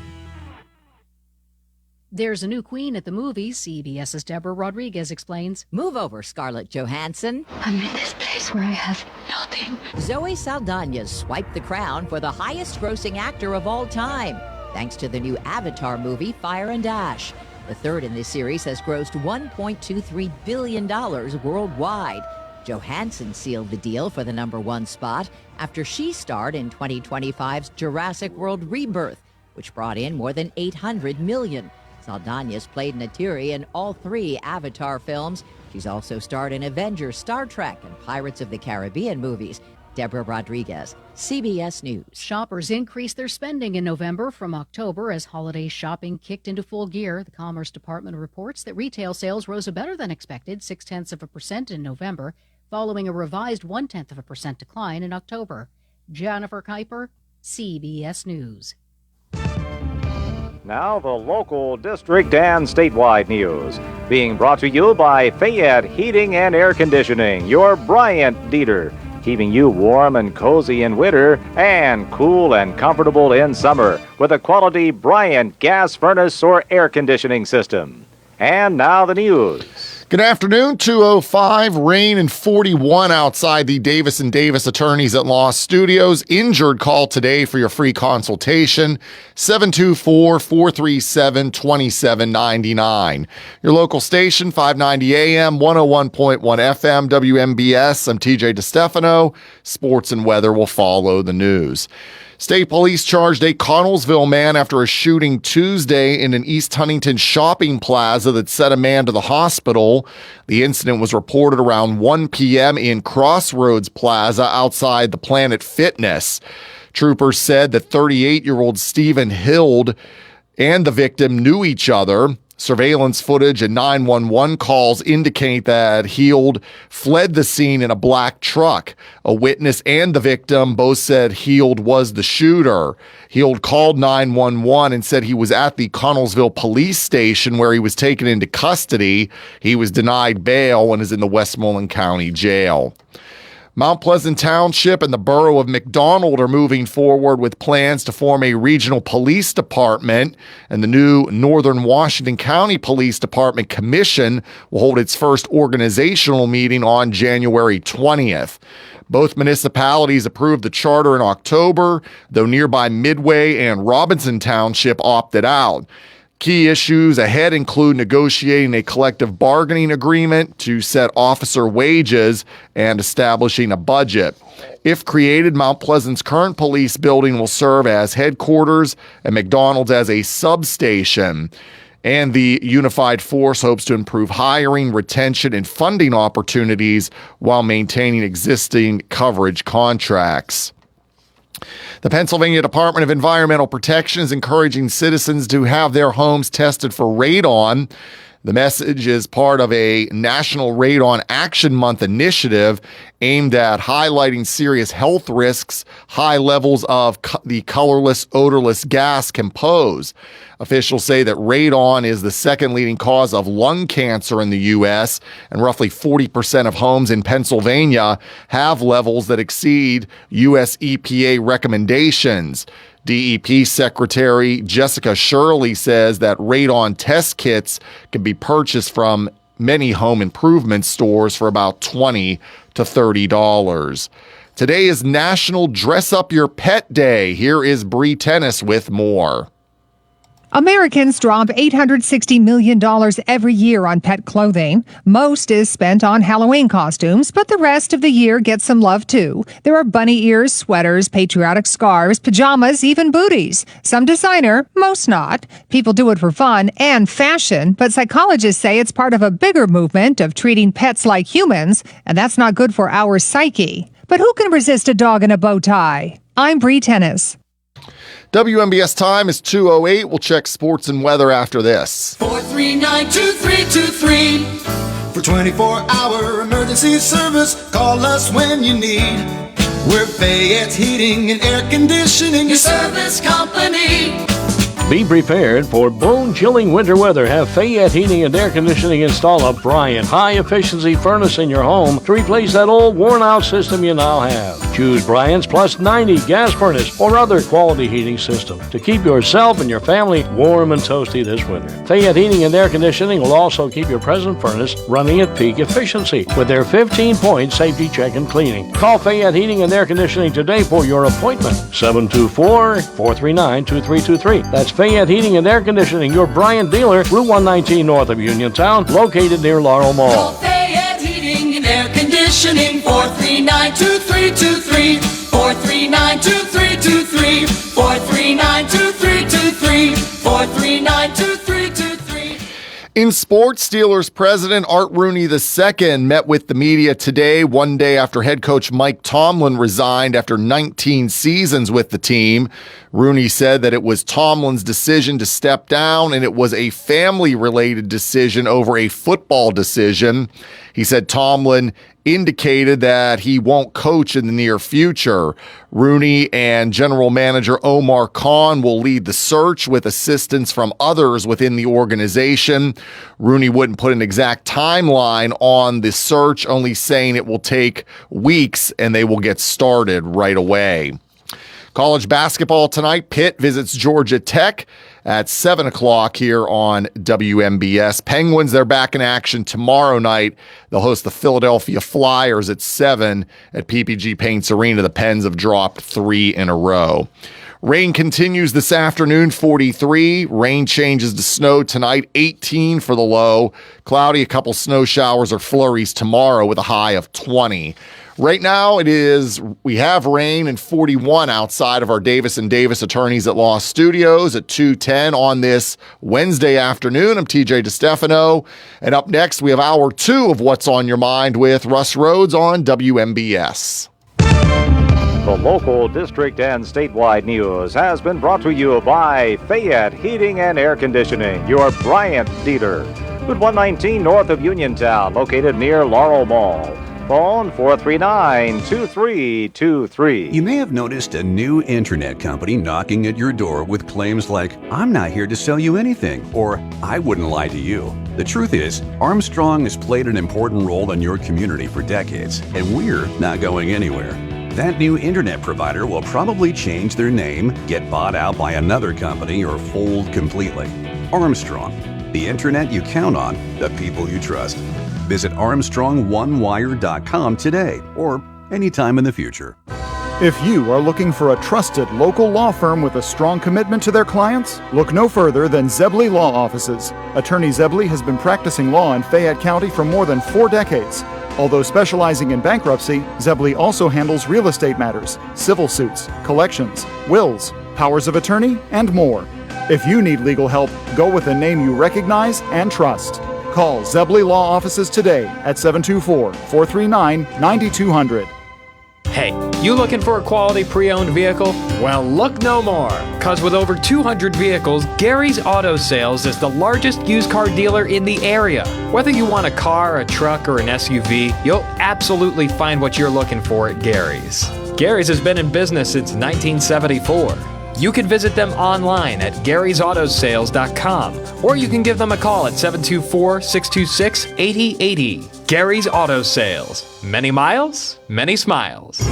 There's a new queen at the movies. CBS's Deborah Rodriguez explains. Move over, Scarlett Johansson. I'm in this place where I have nothing. Zoe Saldana's swiped the crown for the highest-grossing actor of all time, thanks to the new Avatar movie, Fire and Ash. The third in this series has grossed $1.23 billion worldwide. Johansson sealed the deal for the #1 spot after she starred in 2025's Jurassic World Rebirth, which brought in more than $800 million. Saldana's played Neytiri in all 3 Avatar films. She's also starred in Avengers, Star Trek, and Pirates of the Caribbean movies. Deborah Rodriguez, CBS News. Shoppers increased their spending in November from October as holiday shopping kicked into full gear. The Commerce Department reports that retail sales rose a better than expected 0.6% in November, following a revised 0.1% decline in October. Jennifer Kuiper, CBS News. Now the local, district, and statewide news. Being brought to you by Fayette Heating and Air Conditioning, your Bryant Dieter. Keeping you warm and cozy in winter and cool and comfortable in summer with a quality Bryant gas furnace or air conditioning system. And now the news. Good afternoon, 2:05, rain and 41 outside the Davis & Davis Attorneys at Law Studios. Injured call today for your free consultation, 724-437-2799. Your local station, 590 AM, 101.1 FM, WMBS. I'm TJ DeStefano. Sports and weather will follow the news. State police charged a Connellsville man after a shooting Tuesday in an East Huntington shopping plaza that sent a man to the hospital. The incident was reported around 1 p.m. in Crossroads Plaza outside the Planet Fitness. Troopers said that 38-year-old Stephen Hild and the victim knew each other. Surveillance footage and 911 calls indicate that Hield fled the scene in a black truck. A witness and the victim both said Hield was the shooter. Hield called 911 and said he was at the Connellsville police station where he was taken into custody. He was denied bail and is in the Westmoreland County Jail. Mount Pleasant Township and the borough of McDonald are moving forward with plans to form a regional police department, and the new Northern Washington County Police Department Commission will hold its first organizational meeting on January 20th. Both municipalities approved the charter in October, though nearby Midway and Robinson Township opted out. Key issues ahead include negotiating a collective bargaining agreement to set officer wages and establishing a budget. If created, Mount Pleasant's current police building will serve as headquarters and McDonald's as a substation. And the unified force hopes to improve hiring, retention, and funding opportunities while maintaining existing coverage contracts. The Pennsylvania Department of Environmental Protection is encouraging citizens to have their homes tested for radon. The message is part of a National Radon Action Month initiative aimed at highlighting serious health risks high levels of the colorless, odorless gas can pose. Officials say that radon is the second leading cause of lung cancer in the U.S., and roughly 40% of homes in Pennsylvania have levels that exceed U.S. EPA recommendations. DEP Secretary Jessica Shirley says that radon test kits can be purchased from many home improvement stores for about $20 to $30. Today is National Dress Up Your Pet Day. Here is Bree Tennis with more. Americans drop $860 million every year on pet clothing. Most is spent on Halloween costumes, but the rest of the year gets some love too. There are bunny ears, sweaters, patriotic scarves, pajamas, even booties. Some designer, most not. People do it for fun and fashion, but psychologists say it's part of a bigger movement of treating pets like humans, and that's not good for our psyche. But who can resist a dog in a bow tie? I'm Bree Tennis. WMBS time is 2:08. We'll check sports and weather after this. 439-2323. For 24-hour emergency service, call us when you need. We're Fayette's Heating and Air Conditioning, your service company. Be prepared for bone-chilling winter weather. Have Fayette Heating and Air Conditioning install a Bryant high-efficiency furnace in your home to replace that old worn-out system you now have. Choose Bryant's Plus 90 gas furnace or other quality heating system to keep yourself and your family warm and toasty this winter. Fayette Heating and Air Conditioning will also keep your present furnace running at peak efficiency with their 15-point safety check and cleaning. Call Fayette Heating and Air Conditioning today for your appointment. 724-439-2323. That's Fayette Heating and Air Conditioning, your Bryant dealer, Route 119 north of Uniontown, located near Laurel Mall. Call Fayette Heating and Air Conditioning, 439-2323, 439-2323, 439-2323, 439-2323. In sports, Steelers president Art Rooney II met with the media today, one day after head coach Mike Tomlin resigned after 19 seasons with the team. Rooney said that it was Tomlin's decision to step down and it was a family-related decision over a football decision. He said Tomlin indicated that he won't coach in the near future. Rooney and general manager Omar Khan will lead the search with assistance from others within the organization. Rooney wouldn't put an exact timeline on the search, only saying it will take weeks and they will get started right away. College basketball tonight, Pitt visits Georgia Tech at 7 o'clock here on WMBS. Penguins, they're back in action tomorrow night. They'll host the Philadelphia Flyers at 7 at PPG Paints Arena. The Pens have dropped 3 in a row. Rain continues this afternoon, 43. Rain changes to snow tonight, 18 for the low. Cloudy, a couple snow showers or flurries tomorrow with a high of 20. Right now, we have rain and 41 outside of our Davis & Davis Attorneys at Law Studios at 2:10 on this Wednesday afternoon. I'm TJ DeStefano. And up next, we have hour 2 of What's on Your Mind with Russ Rhodes on WMBS. The local, district, and statewide news has been brought to you by Fayette Heating and Air Conditioning, your Bryant dealer. Route 119 north of Uniontown, located near Laurel Mall. Phone 439-2323. You may have noticed a new internet company knocking at your door with claims like, "I'm not here to sell you anything," or "I wouldn't lie to you." The truth is, Armstrong has played an important role in your community for decades, and we're not going anywhere. That new internet provider will probably change their name, get bought out by another company, or fold completely. Armstrong, the internet you count on, the people you trust. Visit ArmstrongOneWire.com today or anytime in the future. If you are looking for a trusted local law firm with a strong commitment to their clients, look no further than Zebley Law Offices. Attorney Zebley has been practicing law in Fayette County for more than 4 decades. Although specializing in bankruptcy, Zebley also handles real estate matters, civil suits, collections, wills, powers of attorney, and more. If you need legal help, go with a name you recognize and trust. Call Zebley Law Offices today at 724-439-9200. Hey, you looking for a quality pre-owned vehicle? Well, look no more, because with over 200 vehicles, Gary's Auto Sales is the largest used car dealer in the area. Whether you want a car, a truck, or an SUV, you'll absolutely find what you're looking for at Gary's. Gary's has been in business since 1974. You can visit them online at Gary'sAutoSales.com, or you can give them a call at 724-626-8080. Gary's Auto Sales. Many miles, many smiles.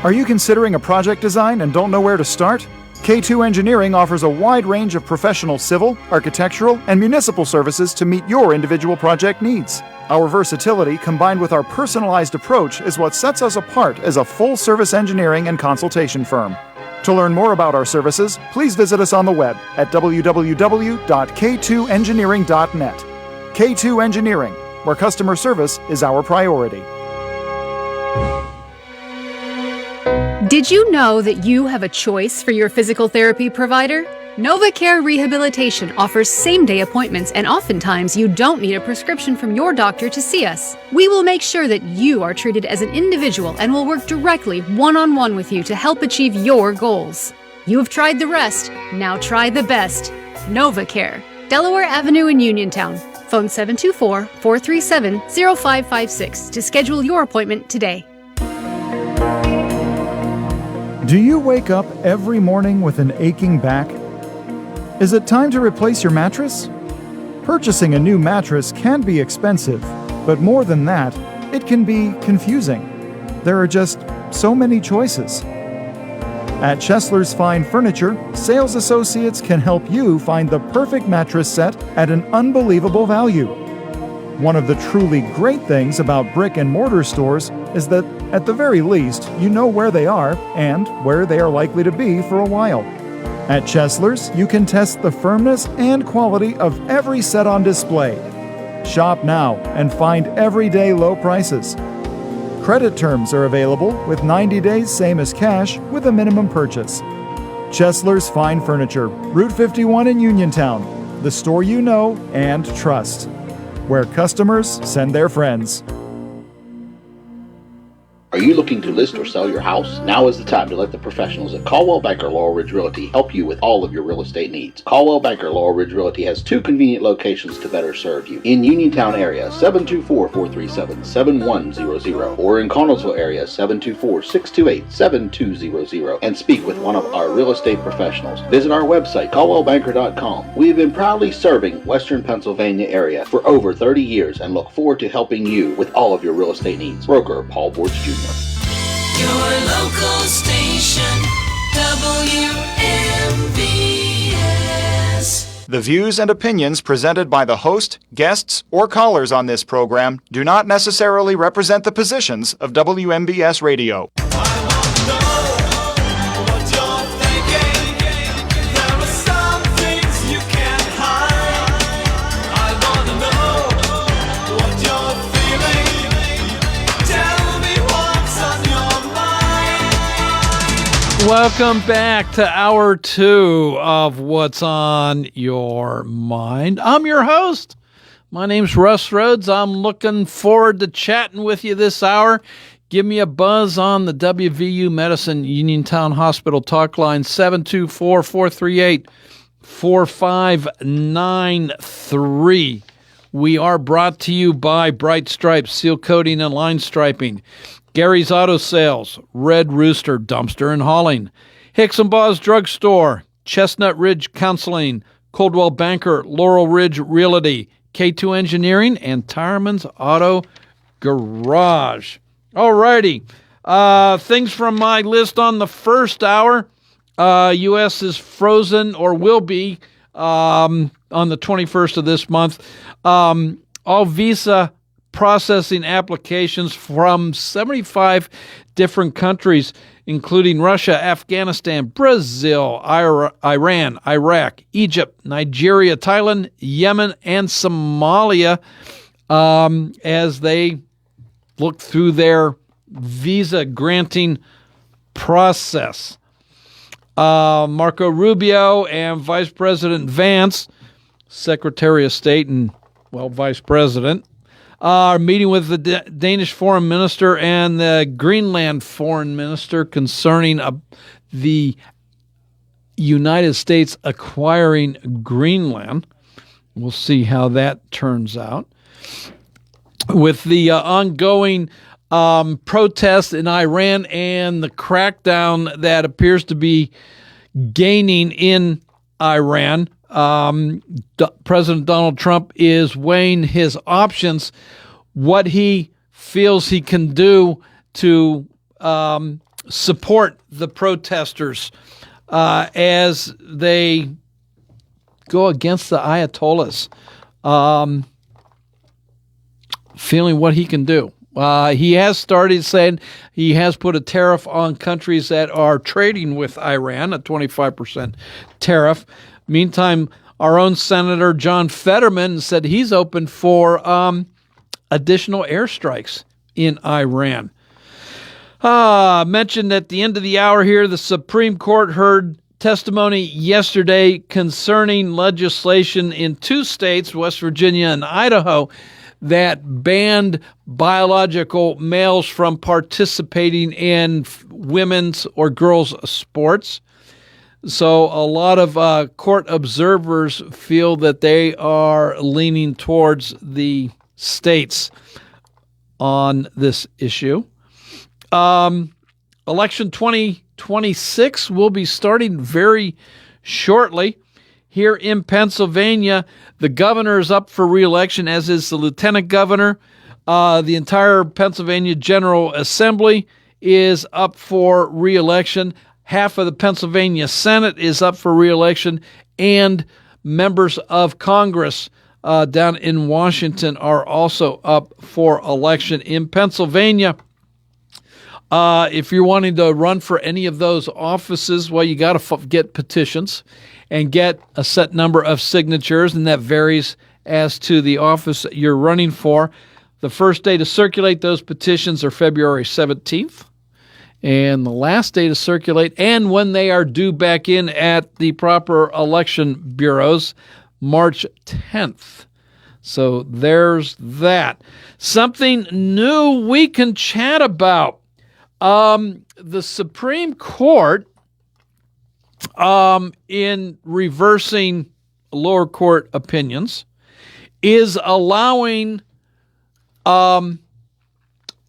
Are you considering a project design and don't know where to start? K2 Engineering offers a wide range of professional civil, architectural, and municipal services to meet your individual project needs. Our versatility combined with our personalized approach is what sets us apart as a full-service engineering and consultation firm. To learn more about our services, please visit us on the web at www.k2engineering.net. K2 Engineering, where customer service is our priority. Did you know that you have a choice for your physical therapy provider? NovaCare Rehabilitation offers same-day appointments, and oftentimes you don't need a prescription from your doctor to see us. We will make sure that you are treated as an individual and will work directly one-on-one with you to help achieve your goals. You have tried the rest, now try the best. NovaCare, Delaware Avenue in Uniontown. Phone 724-437-0556 to schedule your appointment today. Do you wake up every morning with an aching back? Is it time to replace your mattress? Purchasing a new mattress can be expensive, but more than that, it can be confusing. There are just so many choices. At Chesler's Fine Furniture, sales associates can help you find the perfect mattress set at an unbelievable value. One of the truly great things about brick and mortar stores is that, at the very least, you know where they are and where they are likely to be for a while. At Chesler's, you can test the firmness and quality of every set on display. Shop now and find everyday low prices. Credit terms are available with 90 days same as cash with a minimum purchase. Chesler's Fine Furniture, Route 51 in Uniontown, the store you know and trust, where customers send their friends. Are you looking to list or sell your house? Now is the time to let the professionals at Caldwell Banker Laurel Ridge Realty help you with all of your real estate needs. Caldwell Banker Laurel Ridge Realty has 2 convenient locations to better serve you. In Uniontown area, 724-437-7100, or in Connellsville area, 724-628-7200, and speak with one of our real estate professionals. Visit our website, caldwellbanker.com. We have been proudly serving Western Pennsylvania area for over 30 years and look forward to helping you with all of your real estate needs. Broker Paul Borge Jr. Your local station, WMBS. The views and opinions presented by the host, guests, or callers on this program do not necessarily represent the positions of WMBS Radio. Welcome back to Hour 2 of What's on Your Mind. I'm your host. My name's Russ Rhodes. I'm looking forward to chatting with you this hour. Give me a buzz on the WVU Medicine Uniontown Hospital talk line, 724-438-4593. We are brought to you by Bright Stripes, Seal Coating and Line Striping, Gary's Auto Sales, Red Rooster Dumpster and Hauling, Hicks and Baugh's Drugstore, Chestnut Ridge Counseling, Coldwell Banker, Laurel Ridge Realty, K2 Engineering, and Tireman's Auto Garage. All righty. Things from my list on the first hour. U.S. is frozen or will be on the 21st of this month. All visa processing applications from 75 different countries, including Russia, Afghanistan, Brazil, Iran, Iraq, Egypt, Nigeria, Thailand, Yemen, and Somalia, as they look through their visa granting process. Marco Rubio and Vice President Vance, Secretary of State and, Vice President, are meeting with the Danish Foreign Minister and the Greenland Foreign Minister concerning the United States acquiring Greenland. We'll see how that turns out. With the ongoing protests in Iran and the crackdown that appears to be gaining in Iran, President Donald Trump is weighing his options, what he feels he can do to support the protesters as they go against the Ayatollahs, feeling what he can do. He has started saying he has put a tariff on countries that are trading with Iran, a 25% tariff. Meantime, our own Senator John Fetterman said he's open for additional airstrikes in Iran. Mentioned at the end of the hour here, the Supreme Court heard testimony yesterday concerning legislation in 2 states, West Virginia and Idaho, that banned biological males from participating in women's or girls' sports. So a lot of court observers feel that they are leaning towards the states on this issue. Election 2026 will be starting very shortly. Here in Pennsylvania, the governor is up for re-election, as is the lieutenant governor. The entire Pennsylvania General Assembly is up for re-election. Half of the Pennsylvania Senate is up for re-election, and members of Congress down in Washington are also up for election. In Pennsylvania, if you're wanting to run for any of those offices, you got to get petitions and get a set number of signatures, and that varies as to the office that you're running for. The first day to circulate those petitions are February 17th. And the last day to circulate, and when they are due back in at the proper election bureaus, March 10th. So there's that. Something new we can chat about. The Supreme Court, in reversing lower court opinions, is allowing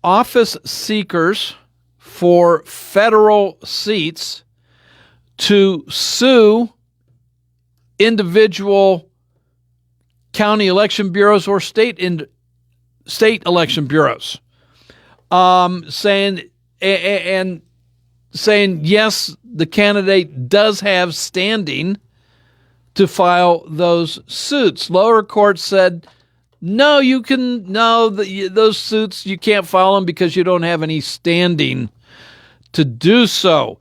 office seekers for federal seats to sue individual county election bureaus or state election bureaus, saying yes, the candidate does have standing to file those suits. Lower court said, no, those suits, you can't file them because you don't have any standing to do so.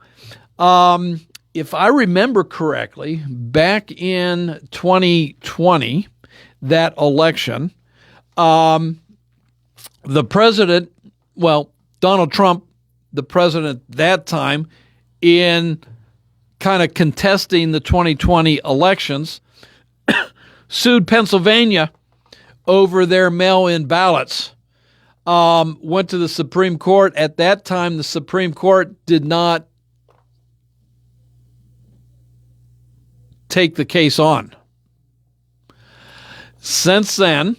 If I remember correctly, back in 2020, that election, the president, Donald Trump, the president that time, in kind of contesting the 2020 elections, sued Pennsylvania over their mail-in ballots. Went to the Supreme Court. At that time, the Supreme Court did not take the case on. Since then,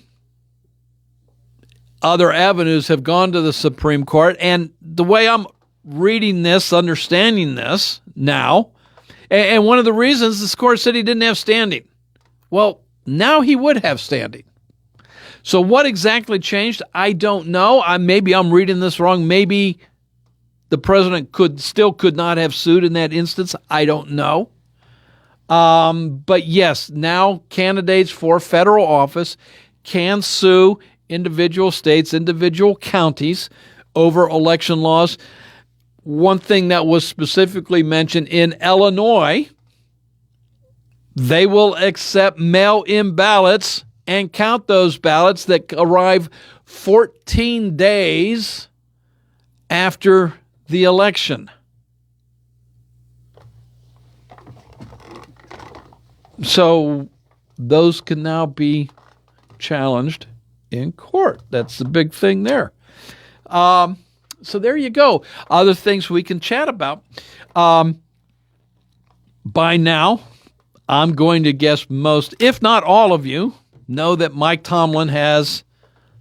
other avenues have gone to the Supreme Court, and the way I'm reading this, understanding this now, and one of the reasons this court said he didn't have standing. Well, now he would have standing. So what exactly changed? I don't know. Maybe I'm reading this wrong. Maybe the president could not have sued in that instance. I don't know. But yes, now candidates for federal office can sue individual states, individual counties over election laws. One thing that was specifically mentioned in Illinois, they will accept mail-in ballots and count those ballots that arrive 14 days after the election. So those can now be challenged in court. That's the big thing there. So there you go. Other things we can chat about. By now, I'm going to guess most, if not all of you, know that Mike Tomlin has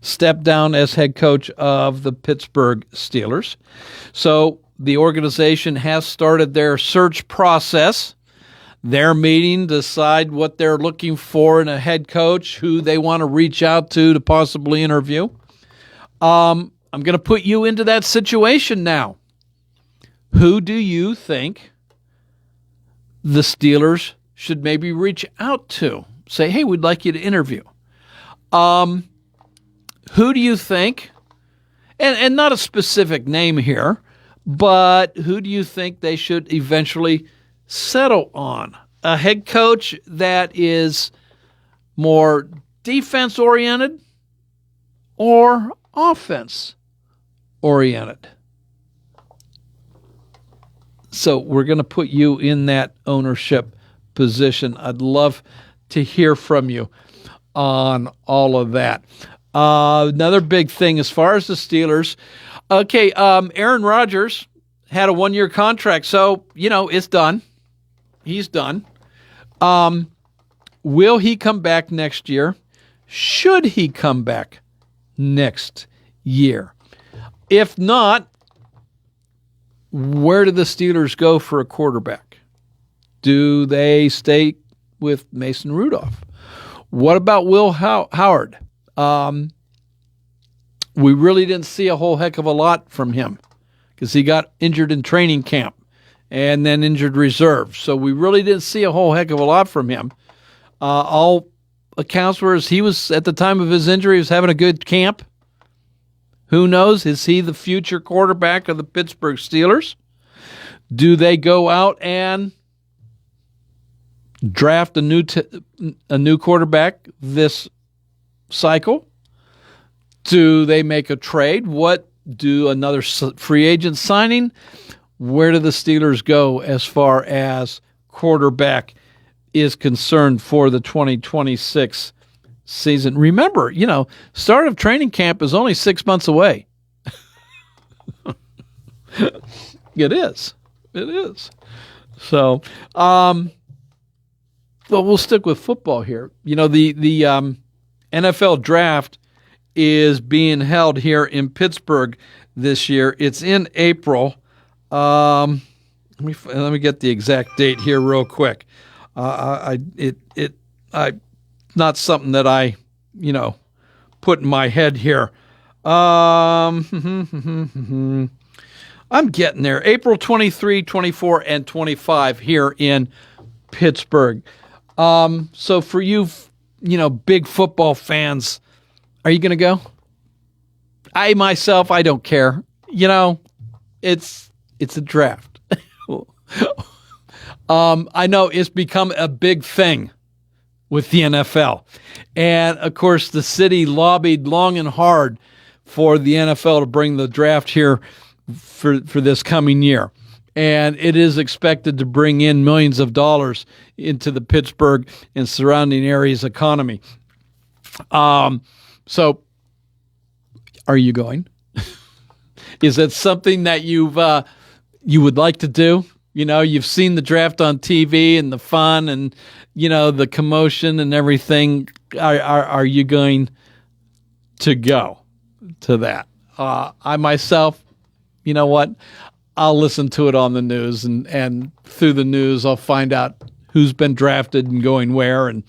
stepped down as head coach of the Pittsburgh Steelers. So the organization has started their search process. They're meeting to decide what they're looking for in a head coach, who they want to reach out to possibly interview. I'm going to put you into that situation now. Who do you think the Steelers should maybe reach out to? Say, hey, we'd like you to interview. Who do you think, and not a specific name here, but who do you think they should eventually settle on? A head coach that is more defense-oriented or offense-oriented? So we're going to put you in that ownership position. I'd love to hear from you on all of that. Another big thing as far as the Steelers. Okay, Aaron Rodgers had a 1-year contract, so, it's done. He's done. Will he come back next year? Should he come back next year? If not, where do the Steelers go for a quarterback? Do they stay with Mason Rudolph? What about Will Howard? We really didn't see a whole heck of a lot from him because he got injured in training camp and then injured reserve. So we really didn't see a whole heck of a lot from him. All accounts were he was, at the time of his injury, he was having a good camp. Who knows? Is he the future quarterback of the Pittsburgh Steelers? Do they go out and draft a new quarterback this cycle? Do they make a trade? What do another free agent signing? Where do the Steelers go as far as quarterback is concerned for the 2026 season? Remember, start of training camp is only 6 months away. It is. So, well, we'll stick with football here. The NFL draft is being held here in Pittsburgh this year. It's in April. Let me get the exact date here real quick. Not something that I, put in my head here. I'm getting there. April 23, 24, and 25 here in Pittsburgh. So for you, big football fans, are you going to go? I don't care. It's a draft. I know it's become a big thing with the NFL. And, of course, the city lobbied long and hard for the NFL to bring the draft here for this coming year. And it is expected to bring in millions of dollars into the Pittsburgh and surrounding areas' economy. So, are you going? Is that something that you would like to do? You've seen the draft on TV and the fun and, the commotion and everything. Are you going to go to that? I myself, you know what? I'll listen to it on the news and through the news, I'll find out who's been drafted and going where, and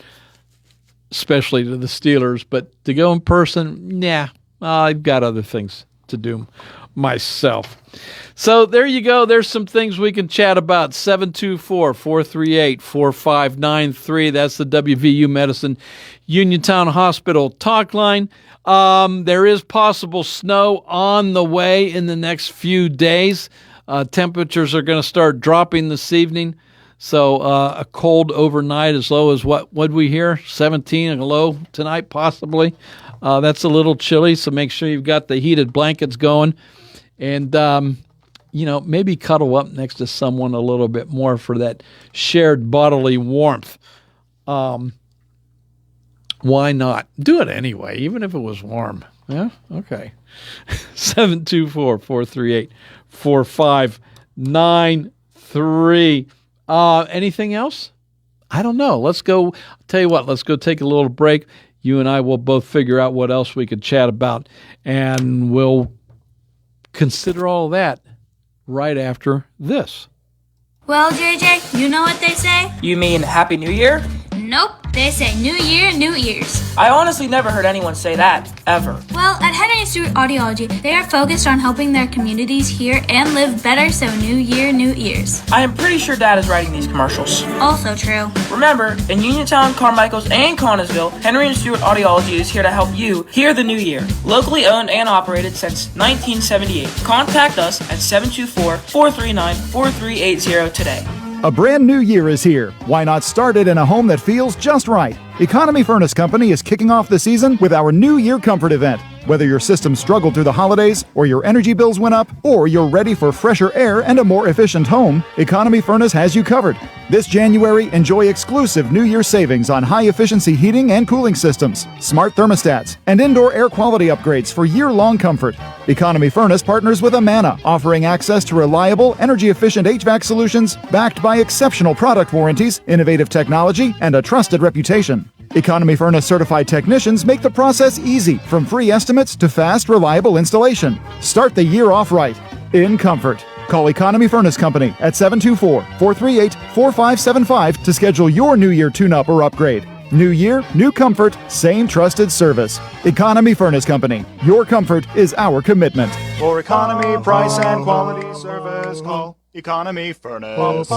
especially to the Steelers. But to go in person, I've got other things to do myself. So there you go. There's some things we can chat about. 724-438-4593. That's the WVU Medicine Uniontown Hospital talk line. There is possible snow on the way in the next few days. Temperatures are going to start dropping this evening. So a cold overnight as low as what would we hear? 17 and low tonight, possibly. That's a little chilly, so make sure you've got the heated blankets going. And, maybe cuddle up next to someone a little bit more for that shared bodily warmth. Why not? Do it anyway, even if it was warm. Yeah? Okay. 724-438-4593. Anything else? I don't know. Let's go. I'll tell you what, let's go take a little break. You and I will both figure out what else we could chat about, and we'll consider all that right after this. Well, JJ, you know what they say? You mean Happy New Year? Nope, they say New Year, New Ears. I honestly never heard anyone say that, ever. Well, at Henry & Stewart Audiology, they are focused on helping their communities hear and live better, so New Year, New Ears. I am pretty sure Dad is writing these commercials. Also true. Remember, in Uniontown, Carmichaels, and Connellsville, Henry & Stewart Audiology is here to help you hear the new year. Locally owned and operated since 1978. Contact us at 724-439-4380 today. A brand new year is here. Why not start it in a home that feels just right? Economy Furnace Company is kicking off the season with our New Year Comfort event. Whether your system struggled through the holidays, or your energy bills went up, or you're ready for fresher air and a more efficient home, Economy Furnace has you covered. This January, enjoy exclusive New Year savings on high-efficiency heating and cooling systems, smart thermostats, and indoor air quality upgrades for year-long comfort. Economy Furnace partners with Amana, offering access to reliable, energy-efficient HVAC solutions backed by exceptional product warranties, innovative technology, and a trusted reputation. Economy Furnace certified technicians make the process easy, from free estimates to fast, reliable installation. Start the year off right, in comfort. Call Economy Furnace Company at 724-438-4575 to schedule your New Year tune-up or upgrade. New year, new comfort, same trusted service. Economy Furnace Company. Your comfort is our commitment. For economy, price, and quality service, call Economy Furnace.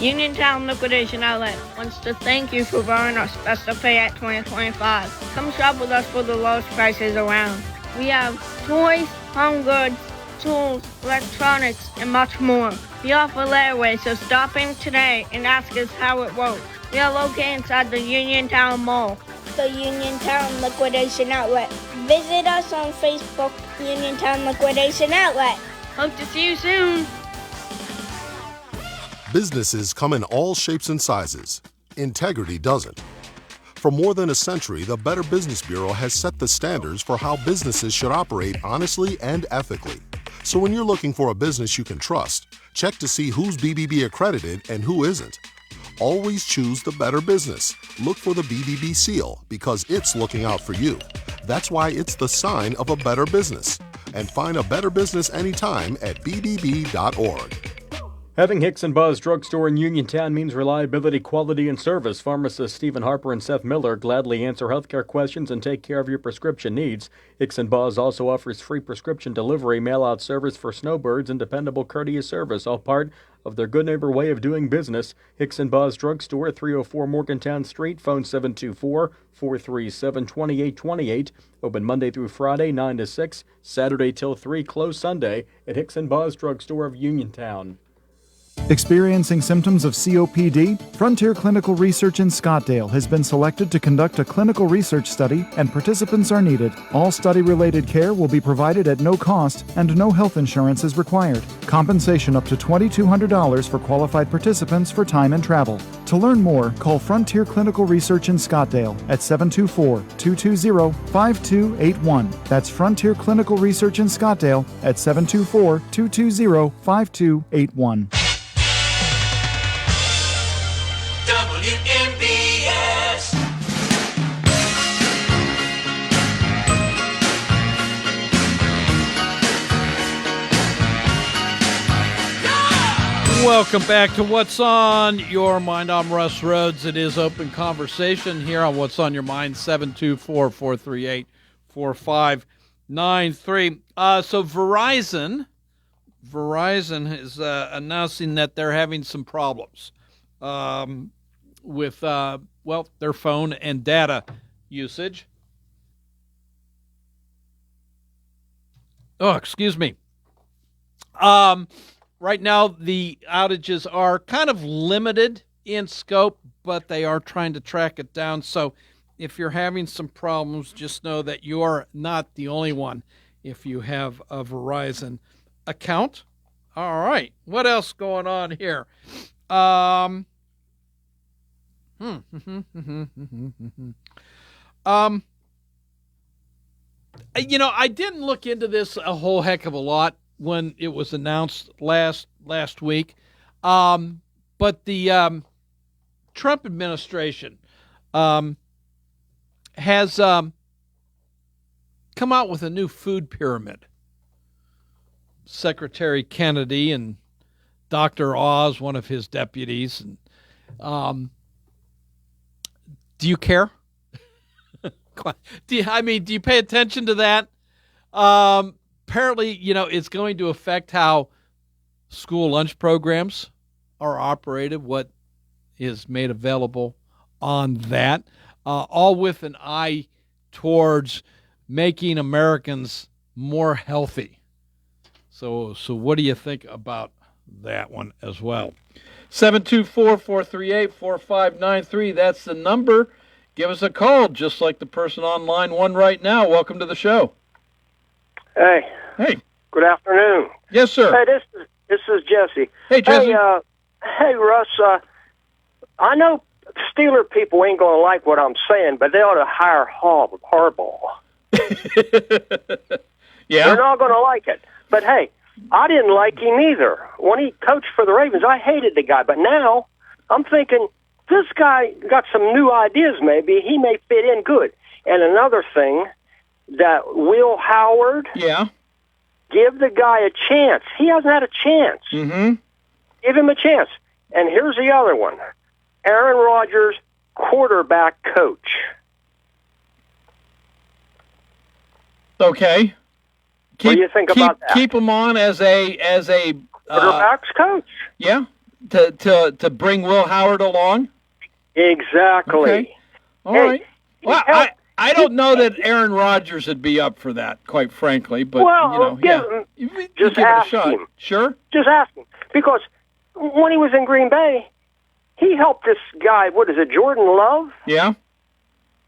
Uniontown Liquidation Outlet wants to thank you for borrowing our special pay at 2025. Come shop with us for the lowest prices around. We have toys, home goods, tools, electronics, and much more. We offer layaway, so stop in today and ask us how it works. We are located inside the Uniontown Mall. The Uniontown Liquidation Outlet. Visit us on Facebook, Uniontown Liquidation Outlet. Hope to see you soon. Businesses come in all shapes and sizes. Integrity doesn't. For more than a century, the Better Business Bureau has set the standards for how businesses should operate honestly and ethically. So when you're looking for a business you can trust, check to see who's BBB accredited and who isn't. Always choose the better business. Look for the BBB seal because it's looking out for you. That's why it's the sign of a better business. And find a better business anytime at bbb.org. Having Hicks and Buzz Drugstore in Uniontown means reliability, quality, and service. Pharmacists Stephen Harper and Seth Miller gladly answer healthcare questions and take care of your prescription needs. Hicks and Buzz also offers free prescription delivery, mail-out service for snowbirds, and dependable courteous service, all part of their good neighbor way of doing business. Hicks and Buzz Drugstore, 304 Morgantown Street, phone 724-437-2828. Open Monday through Friday, 9 to 6, Saturday till 3, closed Sunday at Hicks and Buzz Drugstore of Uniontown. Experiencing symptoms of COPD? Frontier Clinical Research in Scottdale has been selected to conduct a clinical research study, and participants are needed. All study-related care will be provided at no cost, and no health insurance is required. Compensation up to $2,200 for qualified participants for time and travel. To learn more, call Frontier Clinical Research in Scottdale at 724-220-5281. That's Frontier Clinical Research in Scottdale at 724-220-5281. WMBS. Welcome back to What's on Your Mind. I'm Russ Rhodes. It is open conversation here on What's on Your Mind, 724-438-4593. So Verizon is announcing that they're having some problems with, their phone and data usage. Oh, excuse me. Right now, the outages are kind of limited in scope, but they are trying to track it down. So if you're having some problems, just know that you're not the only one if you have a Verizon account. All right. What else going on here? I didn't look into this a whole heck of a lot when it was announced last week. But the Trump administration has come out with a new food pyramid. Secretary Kennedy and Dr. Oz, one of his deputies. And, do you care? Do you pay attention to that? Apparently, it's going to affect how school lunch programs are operated, what is made available on that, all with an eye towards making Americans more healthy. So what do you think about that one as well? 724-438-4593. That's the number. Give us a call, just like the person on line one right now. Welcome to the show. Hey. Good afternoon. Yes, sir. Hey, this is Jesse. Hey, Jesse. Hey, Russ. I know Steeler people ain't going to like what I'm saying, but they ought to hire Harbaugh. Yeah. They're not going to like it. But hey, I didn't like him either. When he coached for the Ravens, I hated the guy. But now I'm thinking this guy got some new ideas. Maybe he may fit in good. And another thing, that Will Howard. Yeah. Give the guy a chance. He hasn't had a chance. Mm-hmm. Give him a chance. And here's the other one. Aaron Rodgers, quarterback coach. Okay. What do you think about that? Keep him on as a quarterback's coach. Yeah. To bring Will Howard along. Exactly. Okay. All right. Well, I don't know that Aaron Rodgers would be up for that, quite frankly. But just ask him. Sure. Just ask him, because when he was in Green Bay, he helped this guy. What is it, Jordan Love? Yeah.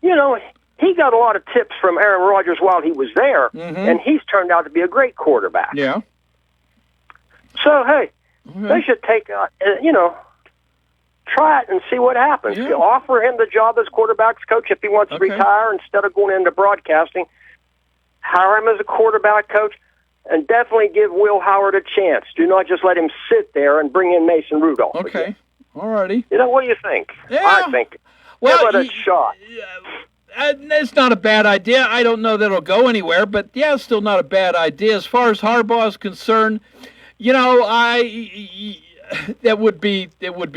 He got a lot of tips from Aaron Rodgers while he was there, and he's turned out to be a great quarterback. Yeah. So hey, they should take try it and see what happens. Yeah. Offer him the job as quarterback's coach if he wants to retire instead of going into broadcasting. Hire him as a quarterback coach, and definitely give Will Howard a chance. Do not just let him sit there and bring in Mason Rudolph. Okay. Again. All righty. What do you think? Yeah. I think give it a shot. It's not a bad idea. I don't know that it'll go anywhere, but yeah, it's still not a bad idea. As far as Harbaugh is concerned, It would be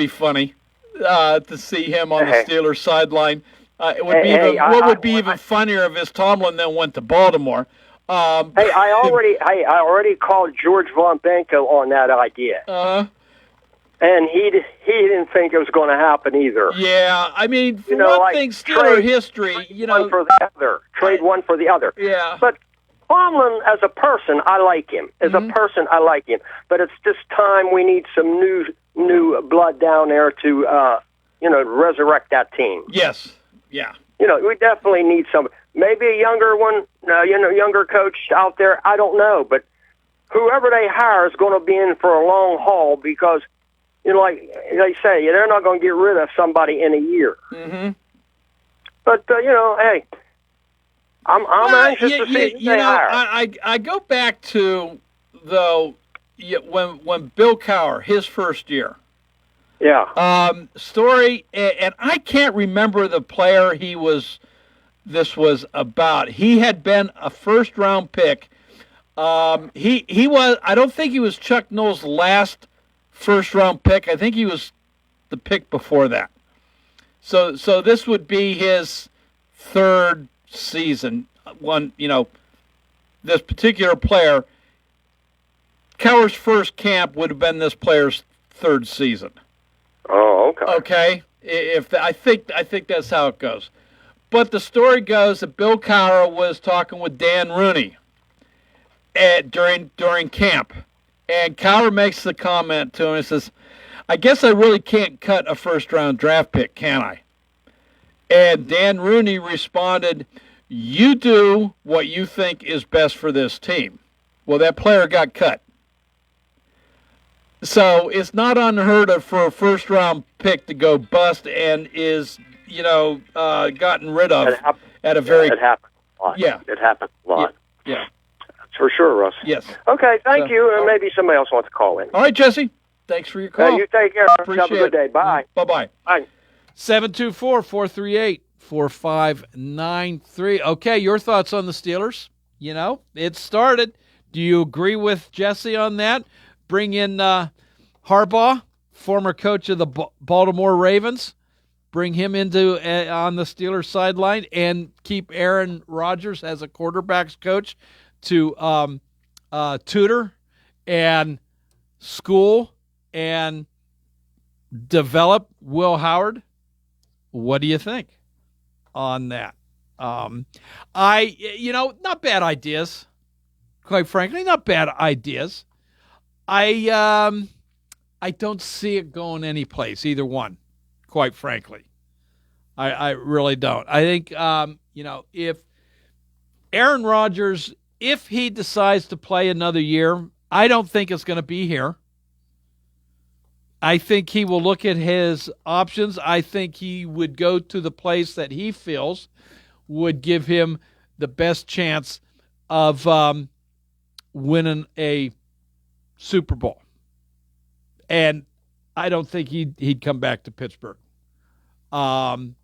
funny to see him on the Steelers sideline. It would be what would be even funnier if his Tomlin then went to Baltimore. I already called George Von Benko on that idea. And he didn't think it was going to happen either. Yeah, I mean, for one thing, Steeler history, one for the other. Trade one for the other. Yeah. But Tomlin, as a person, I like him. As a person, I like him. But it's just time we need some new blood down there to, resurrect that team. Yes. Yeah. We definitely need some. Maybe a younger one, younger coach out there. I don't know, but whoever they hire is going to be in for a long haul because, like they say, they're not going to get rid of somebody in a year. Mm-hmm. But hey, I'm anxious to see who they hire. I go back to though when Bill Cowher, his first year. Yeah. Story, and I can't remember the player this was about. He had been a first-round pick. He was. I don't think he was Chuck Noll's last first-round pick. I think he was the pick before that. So this would be his third season. This particular player, Cowher's first camp would have been this player's third season. Oh, okay. Okay, I think that's how it goes. But the story goes that Bill Cowher was talking with Dan Rooney during camp, and Cowher makes the comment to him and says, "I guess I really can't cut a first-round draft pick, can I?" And Dan Rooney responded, "You do what you think is best for this team." Well, that player got cut. So it's not unheard of for a first-round pick to go bust and is, gotten rid of at a very... It happens a lot. Yeah. It happens a lot. Yeah. That's for sure, Russ. Yes. Okay, thank you, and maybe somebody else wants to call in. All right, Jesse. Thanks for your call. You take care. Appreciate Have a good day. Bye. Bye-bye. Bye. 724-438-4593. Okay, your thoughts on the Steelers? It started. Do you agree with Jesse on that? Bring in Harbaugh, former coach of the Baltimore Ravens. Bring him into on the Steelers sideline and keep Aaron Rodgers as a quarterback's coach to tutor and school and develop Will Howard. What do you think on that? Not bad ideas. Quite frankly, not bad ideas. I don't see it going anyplace, either one, quite frankly. I really don't. I think, if Aaron Rodgers, if he decides to play another year, I don't think it's going to be here. I think he will look at his options. I think he would go to the place that he feels would give him the best chance of winning a Super Bowl. And I don't think he'd come back to Pittsburgh. And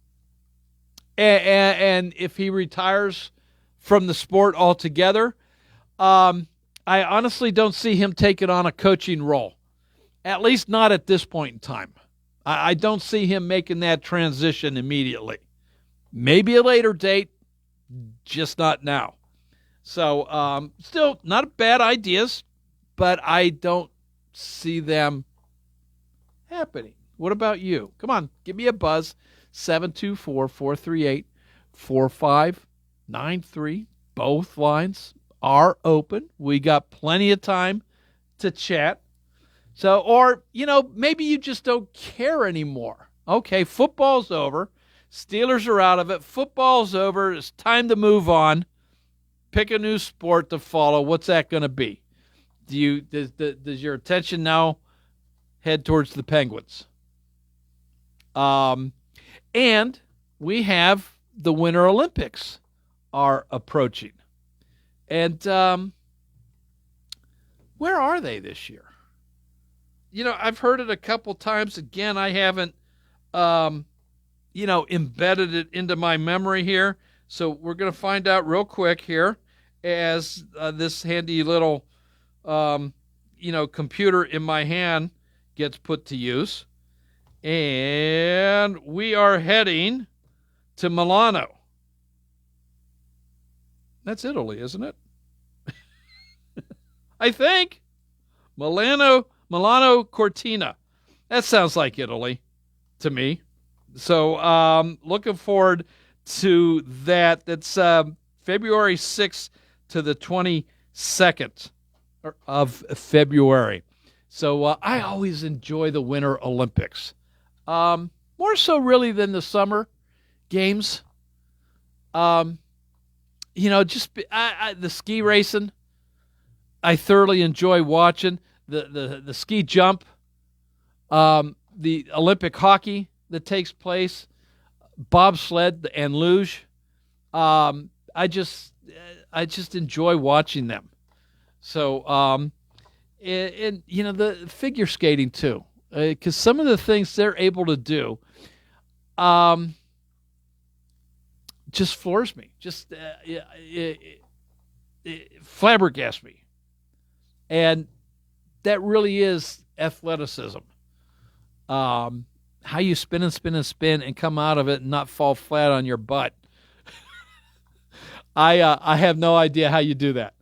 if he retires from the sport altogether, I honestly don't see him taking on a coaching role. At least not at this point in time. I don't see him making that transition immediately. Maybe a later date, just not now. So, still not bad ideas, but I don't see them happening. What about you? Come on, give me a buzz. 724-438-4593. Both lines are open. We got plenty of time to chat. So, or, maybe you just don't care anymore. Okay, football's over. Steelers are out of it. Football's over. It's time to move on. Pick a new sport to follow. What's that going to be? Does your attention now head towards the Penguins? And we have the Winter Olympics are approaching. And where are they this year? I've heard it a couple times. Again, I haven't, embedded it into my memory here. So we're going to find out real quick here as this handy little, computer in my hand gets put to use. And we are heading to Milano. That's Italy, isn't it? I think. Milano Cortina. That sounds like Italy to me. So looking forward to that. That's February 6th to the 22nd of February. So I always enjoy the Winter Olympics. More so really than the summer games. Just the ski racing, I thoroughly enjoy watching. The ski jump, the Olympic hockey that takes place, bobsled and luge. I just enjoy watching them. So, and the figure skating too, because some of the things they're able to do, just floors me, just it flabbergasts me, and that really is athleticism. How you spin and come out of it and not fall flat on your butt. I have no idea how you do that.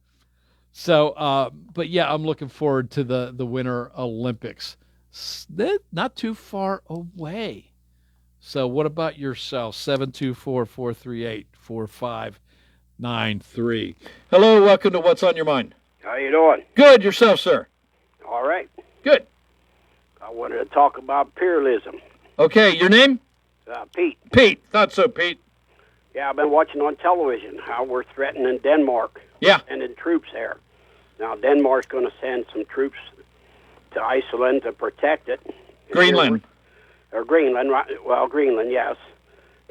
So, but yeah, I'm looking forward to the Winter Olympics. Not too far away. So what about yourself? 724-438-4593. Hello, welcome to What's on Your Mind. How you doing? Good, yourself, sir. All right. Good. I wanted to talk about peerlism. Okay, your name? Pete. Pete. Thought so, Pete. Yeah, I've been watching on television how we're threatening Denmark. Yeah. Sending troops there. Now, Denmark's going to send some troops to Iceland to protect it. Greenland. Or Greenland, right? Well, Greenland, yes.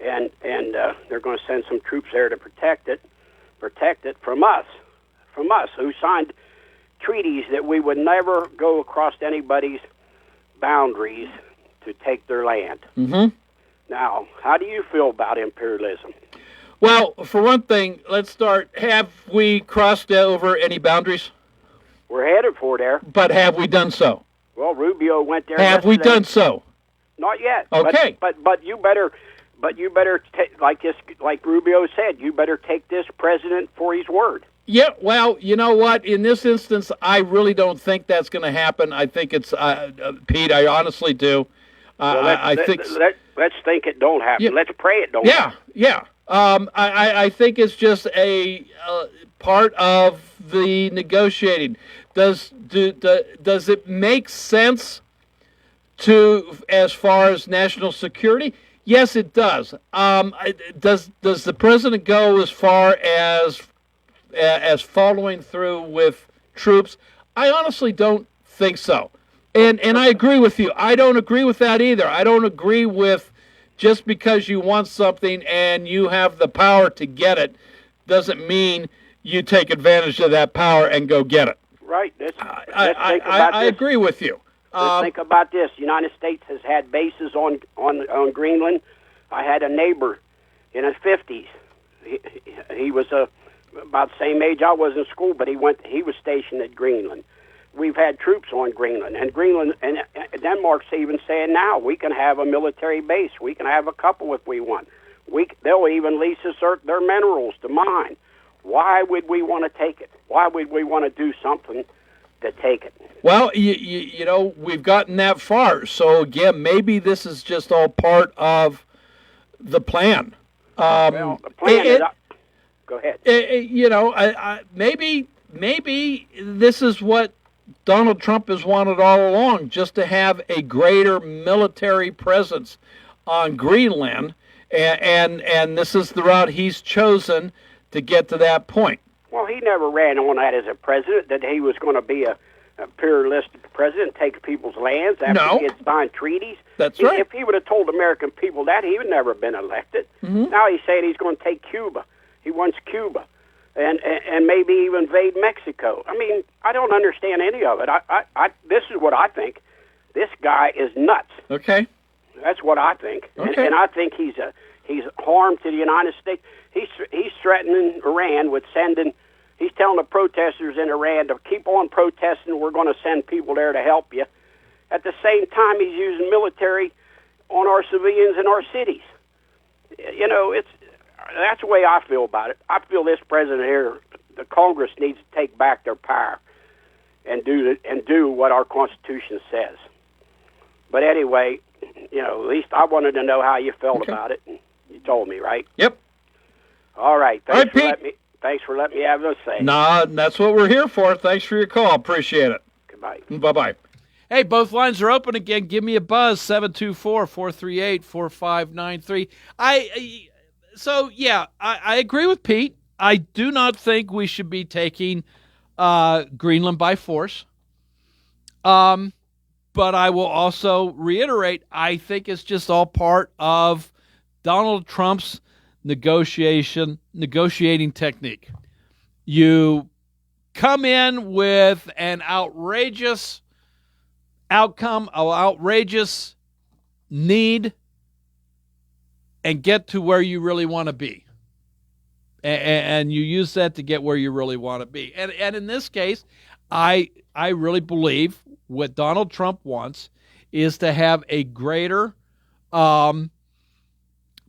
And they're going to send some troops there to protect it from us, who signed treaties that we would never go across anybody's boundaries to take their land. Mm-hmm. Now, how do you feel about imperialism? Well, for one thing, let's start. Have we crossed over any boundaries? We're headed for there. But have we done so? Well, Rubio went there. Have we done so? Not yet. Okay. But you better like Rubio said, you better take this president for his word. Yeah, well, you know what? In this instance, I really don't think that's going to happen. I think it's, Pete, I honestly do. Well, let's think it don't happen. Yeah. Let's pray it don't happen. Yeah. I think it's just a part of the negotiating. Does it make sense to, as far as national security? Yes, it does. Does the president go as far as following through with troops? I honestly don't think so. And I agree with you. I don't agree with that either. I don't agree with just because you want something and you have the power to get it doesn't mean you take advantage of that power and go get it. Right. I agree with you. Let's think about this. The United States has had bases on Greenland. I had a neighbor in his 50s. He was about the same age I was in school, but he was stationed at Greenland. We've had troops on Greenland, and Denmark's even saying now we can have a military base. We can have a couple if we want. They'll even lease us their minerals to mine. Why would we want to take it? Why would we want to do something to take it? Well, you know, we've gotten that far. So, again, maybe this is just all part of the plan. Well, the plan is... Go ahead. You know, maybe this is what Donald Trump has wanted all along, just to have a greater military presence on Greenland, and this is the route he's chosen to get to that point. Well, he never ran on that as a president, that he was going to be a imperialistic president, take people's lands after he had signed treaties. That's right. If he would have told American people that, he would never have been elected. Mm-hmm. Now he's saying he's going to take Cuba. He wants Cuba. And maybe even invade Mexico. I mean, I don't understand any of it. This is what I think. This guy is nuts. Okay. That's what I think. Okay. And I think he's harm to the United States. He's threatening Iran with sending. He's telling the protesters in Iran to keep on protesting. We're going to send people there to help you. at the same time he's using military on our civilians in our cities. You know, that's the way I feel about it. I feel this president here, the Congress needs to take back their power and do what our Constitution says. But anyway, you know, at least I wanted to know how you felt about it. And you told me, right? Yep. All right. All right, Pete. Thanks for letting me have a say. Nah, that's what we're here for. Thanks for your call. Appreciate it. Goodbye. Bye-bye. Hey, both lines are open again. Give me a buzz, 724-438-4593. I agree with Pete. I do not think we should be taking Greenland by force. But I will also reiterate, I think it's just all part of Donald Trump's negotiating technique. You come in with an outrageous outcome, an outrageous need, and get to where you really want to be. And you use that to get where you really want to be. And in this case, I really believe what Donald Trump wants is to have a greater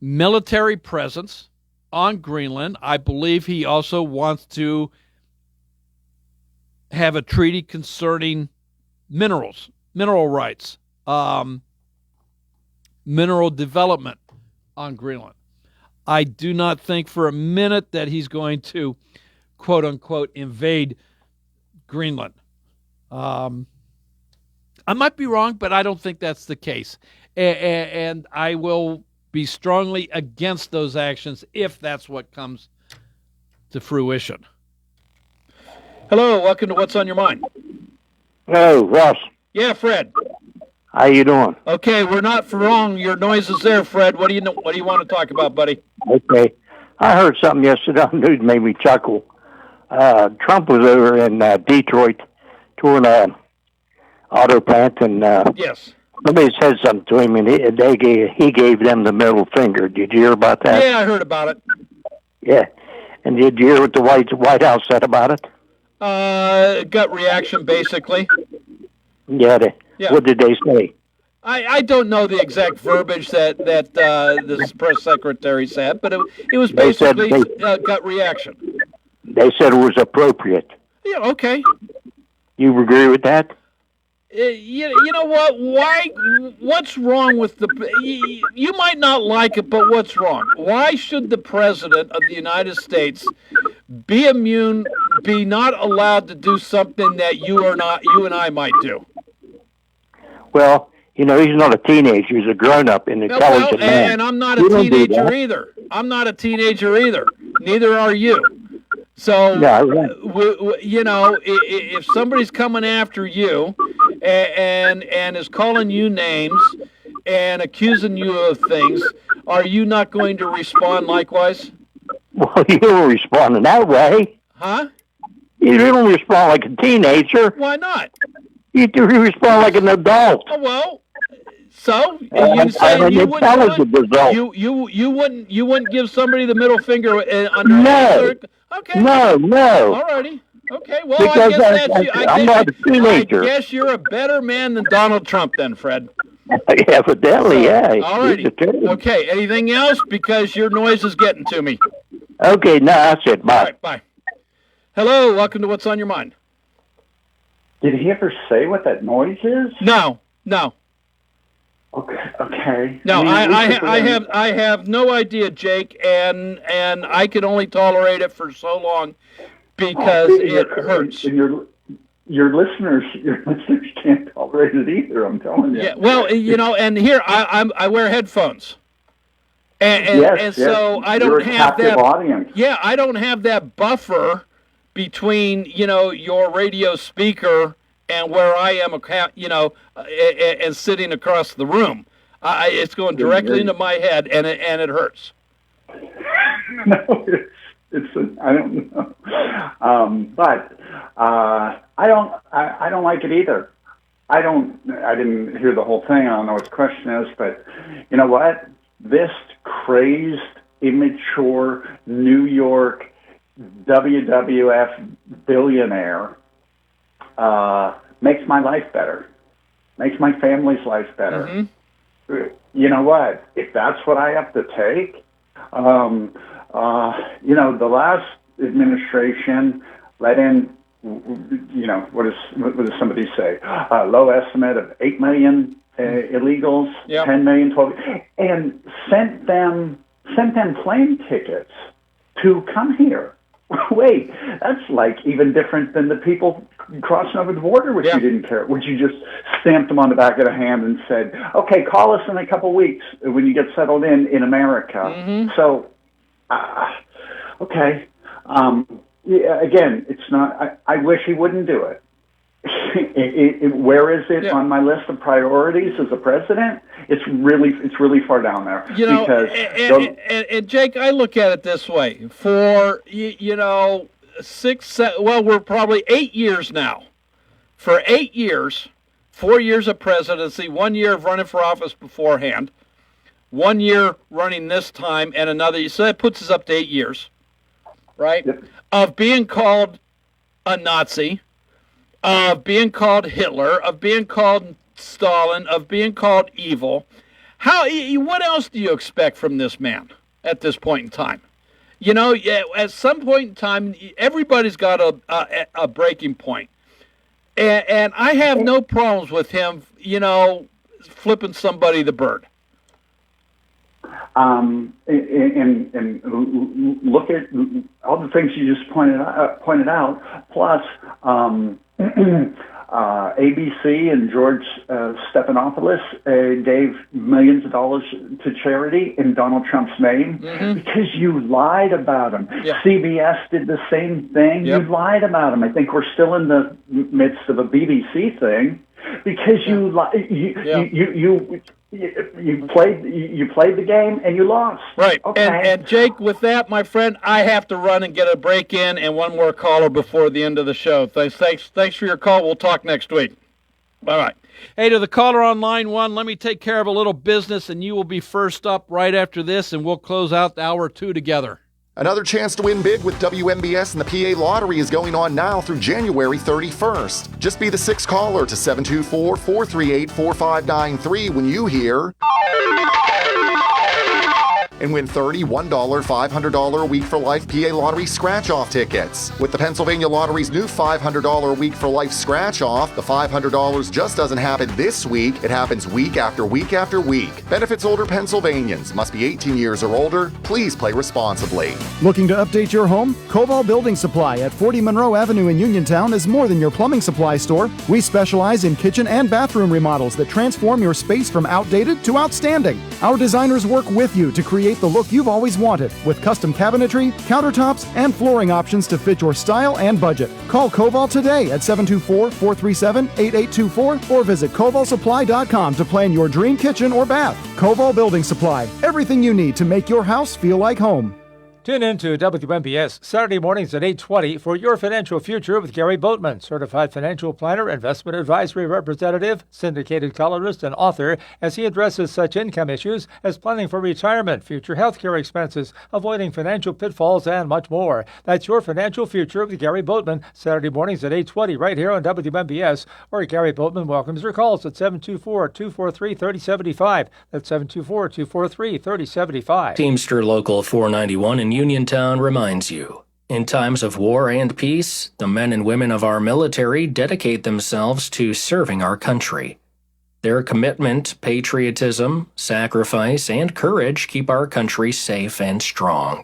military presence on Greenland. I believe he also wants to have a treaty concerning mineral rights, mineral development on Greenland. I do not think for a minute that he's going to, quote unquote, invade Greenland. I might be wrong, but I don't think that's the case. And I will be strongly against those actions if that's what comes to fruition. Hello, welcome to What's on Your Mind. Hello, Russ. Yeah, Fred. How you doing? Okay, we're not wrong. Your noise is there, Fred. What do you want to talk about, buddy? Okay. I heard something yesterday on the news made me chuckle. Trump was over in Detroit touring an auto plant, and yes, somebody said something to him, and he gave them the middle finger. Did you hear about that? Yeah, I heard about it. Yeah. And did you hear what the White House said about it? Gut reaction, basically. Yeah. What did they say? I don't know the exact verbiage that the press secretary said, but it was basically gut reaction. They said it was appropriate. Yeah, okay. You agree with that? You know what? What's wrong with you might not like it, but what's wrong? Why should the president of the United States be not allowed to do something that you and I might do? Well, he's not a teenager. He's a grown-up and intelligent man. And I'm not a teenager either. I'm not a teenager either. Neither are you. So, if somebody's coming after you and is calling you names and accusing you of things, are you not going to respond likewise? Well, you don't respond in that way. Huh? You don't respond like a teenager. Why not? You respond like an adult. Oh, well, so you saying you wouldn't give somebody the middle finger under no. Okay. No. Alrighty. Okay. Well, because I'm not a teenager. I guess you're a better man than Donald Trump, then, Fred. Evidently, yeah. Alrighty. Okay. Anything else? Because your noise is getting to me. Okay. No, that's it. Bye. All right. Bye. Hello. Welcome to What's on Your Mind. Did he ever say what that noise is? No. Okay. No, I have no idea, Jake, and I can only tolerate it for so long because it hurts. And your listeners can't tolerate it either. I'm telling you. Yeah. Well, and here I wear headphones, and so I don't have that audience. Yeah, I don't have that buffer between your radio speaker and where I am, and sitting across the room. It's going directly into my head, and it hurts. No, I don't know, but I don't like it either. I didn't hear the whole thing. I don't know what the question is, but you know what? This crazed, immature New York WWF billionaire makes my life better. makes my family's life better. Mm-hmm. You know what? If that's what I have to take, you know, the last administration let in, you know, what does somebody say? Low estimate of 8 million illegals, 10 million, 12, and sent them plane tickets to come here. Wait, that's like even different than the people crossing over the border, which you didn't care. Would you just stamp them on the back of the hand and said, okay, call us in a couple weeks when you get settled in America? Mm-hmm. So, okay. Yeah, again, it's not, I wish he wouldn't do it. Where is it on my list of priorities as a president? It's really far down there. You know, because and Jake, I look at it this way: for you know, 6, 7, well, we're probably 8 years now. For 8 years, 4 years of presidency, 1 year of running for office beforehand, 1 year running this time, and another. So that puts us up to 8 years, right? Of being called a Nazi, of being called Hitler, of being called Stalin, of being called evil. What else do you expect from this man at this point in time? You know, at some point in time, everybody's got a breaking point. And I have no problems with him, you know, flipping somebody the bird. And look at all the things you just pointed out, plus ABC and George Stephanopoulos gave millions of dollars to charity in Donald Trump's name because you lied about him. CBS did the same thing. You lied about him. I think we're still in the midst of a BBC thing because you played the game and you lost. Right. Okay. And Jake, with that, my friend, I have to run and get a break in and one more caller before the end of the show. Thanks for your call. We'll talk next week. All right. Hey, to the caller on line 1, let me take care of a little business, and you will be first up right after this, and we'll close out hour 2 together. Another chance to win big with WMBS and the PA Lottery is going on now through January 31st. Just be the 6th caller to 724-438-4593 when you hear and win $30, $1, $500 a week for life PA Lottery scratch-off tickets. With the Pennsylvania Lottery's new $500 a week for life scratch-off, the $500 just doesn't happen this week. It happens week after week after week. Benefits older Pennsylvanians. Must be 18 years or older. Please play responsibly. Looking to update your home? Koval Building Supply at 40 Monroe Avenue in Uniontown is more than your plumbing supply store. We specialize in kitchen and bathroom remodels that transform your space from outdated to outstanding. Our designers work with you to create the look you've always wanted with custom cabinetry, countertops, and flooring options to fit your style and budget. Call Koval today at 724-437-8824 or visit kovalsupply.com to plan your dream kitchen or bath. Koval Building Supply, everything you need to make your house feel like home. Tune in to WMBS Saturday mornings at 8:20 for Your Financial Future with Gary Boatman, certified financial planner, investment advisory representative, syndicated columnist, and author, as he addresses such income issues as planning for retirement, future health care expenses, avoiding financial pitfalls, and much more. That's Your Financial Future with Gary Boatman, Saturday mornings at 8:20 right here on WMBS, where Gary Boatman welcomes your calls at 724-243-3075. That's 724-243-3075. Teamster Local 491 in Uniontown reminds you, in times of war and peace, the men and women of our military dedicate themselves to serving our country. Their commitment, patriotism, sacrifice, and courage keep our country safe and strong.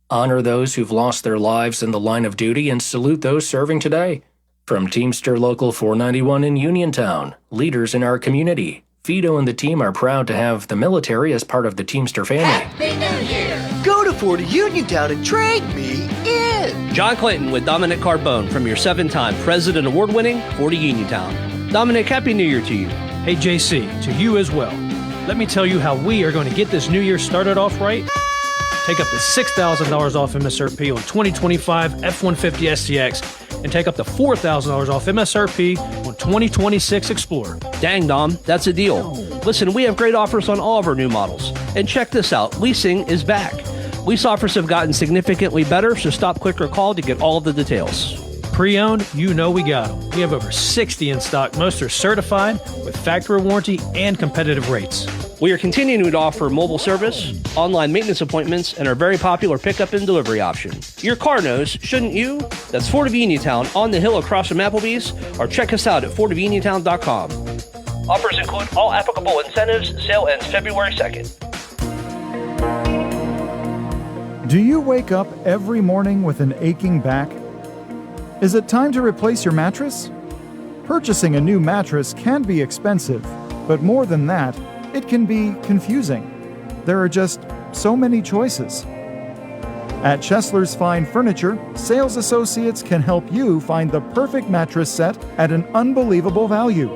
Honor those who've lost their lives in the line of duty and salute those serving today. From Teamster Local 491 in Uniontown, leaders in our community, Fido and the team are proud to have the military as part of the Teamster family. Happy New Year! Go to 40 Uniontown and trade me in! John Clinton with Dominic Carbone from your 7-time President Award-winning 40 Uniontown. Dominic, Happy New Year to you. Hey, JC, to you as well. Let me tell you how we are going to get this new year started off right. Take up to $6,000 off MSRP on 2025 F-150 STX and take up to $4,000 off MSRP on 2026 Explorer. Dang, Dom, that's a deal. Listen, we have great offers on all of our new models. And check this out, leasing is back. Lease offers have gotten significantly better, so stop, click, or call to get all of the details. Pre-owned, you know we got them. We have over 60 in stock. Most are certified with factory warranty and competitive rates. We are continuing to offer mobile service, online maintenance appointments, and our very popular pickup and delivery option. Your car knows, shouldn't you? That's Ford of Uniontown on the hill across from Applebee's, or check us out at fordofuniontown.com. Offers include all applicable incentives. Sale ends February 2nd. Do you wake up every morning with an aching back? Is it time to replace your mattress? Purchasing a new mattress can be expensive, but more than that, it can be confusing. There are just so many choices. At Chesler's Fine Furniture, sales associates can help you find the perfect mattress set at an unbelievable value.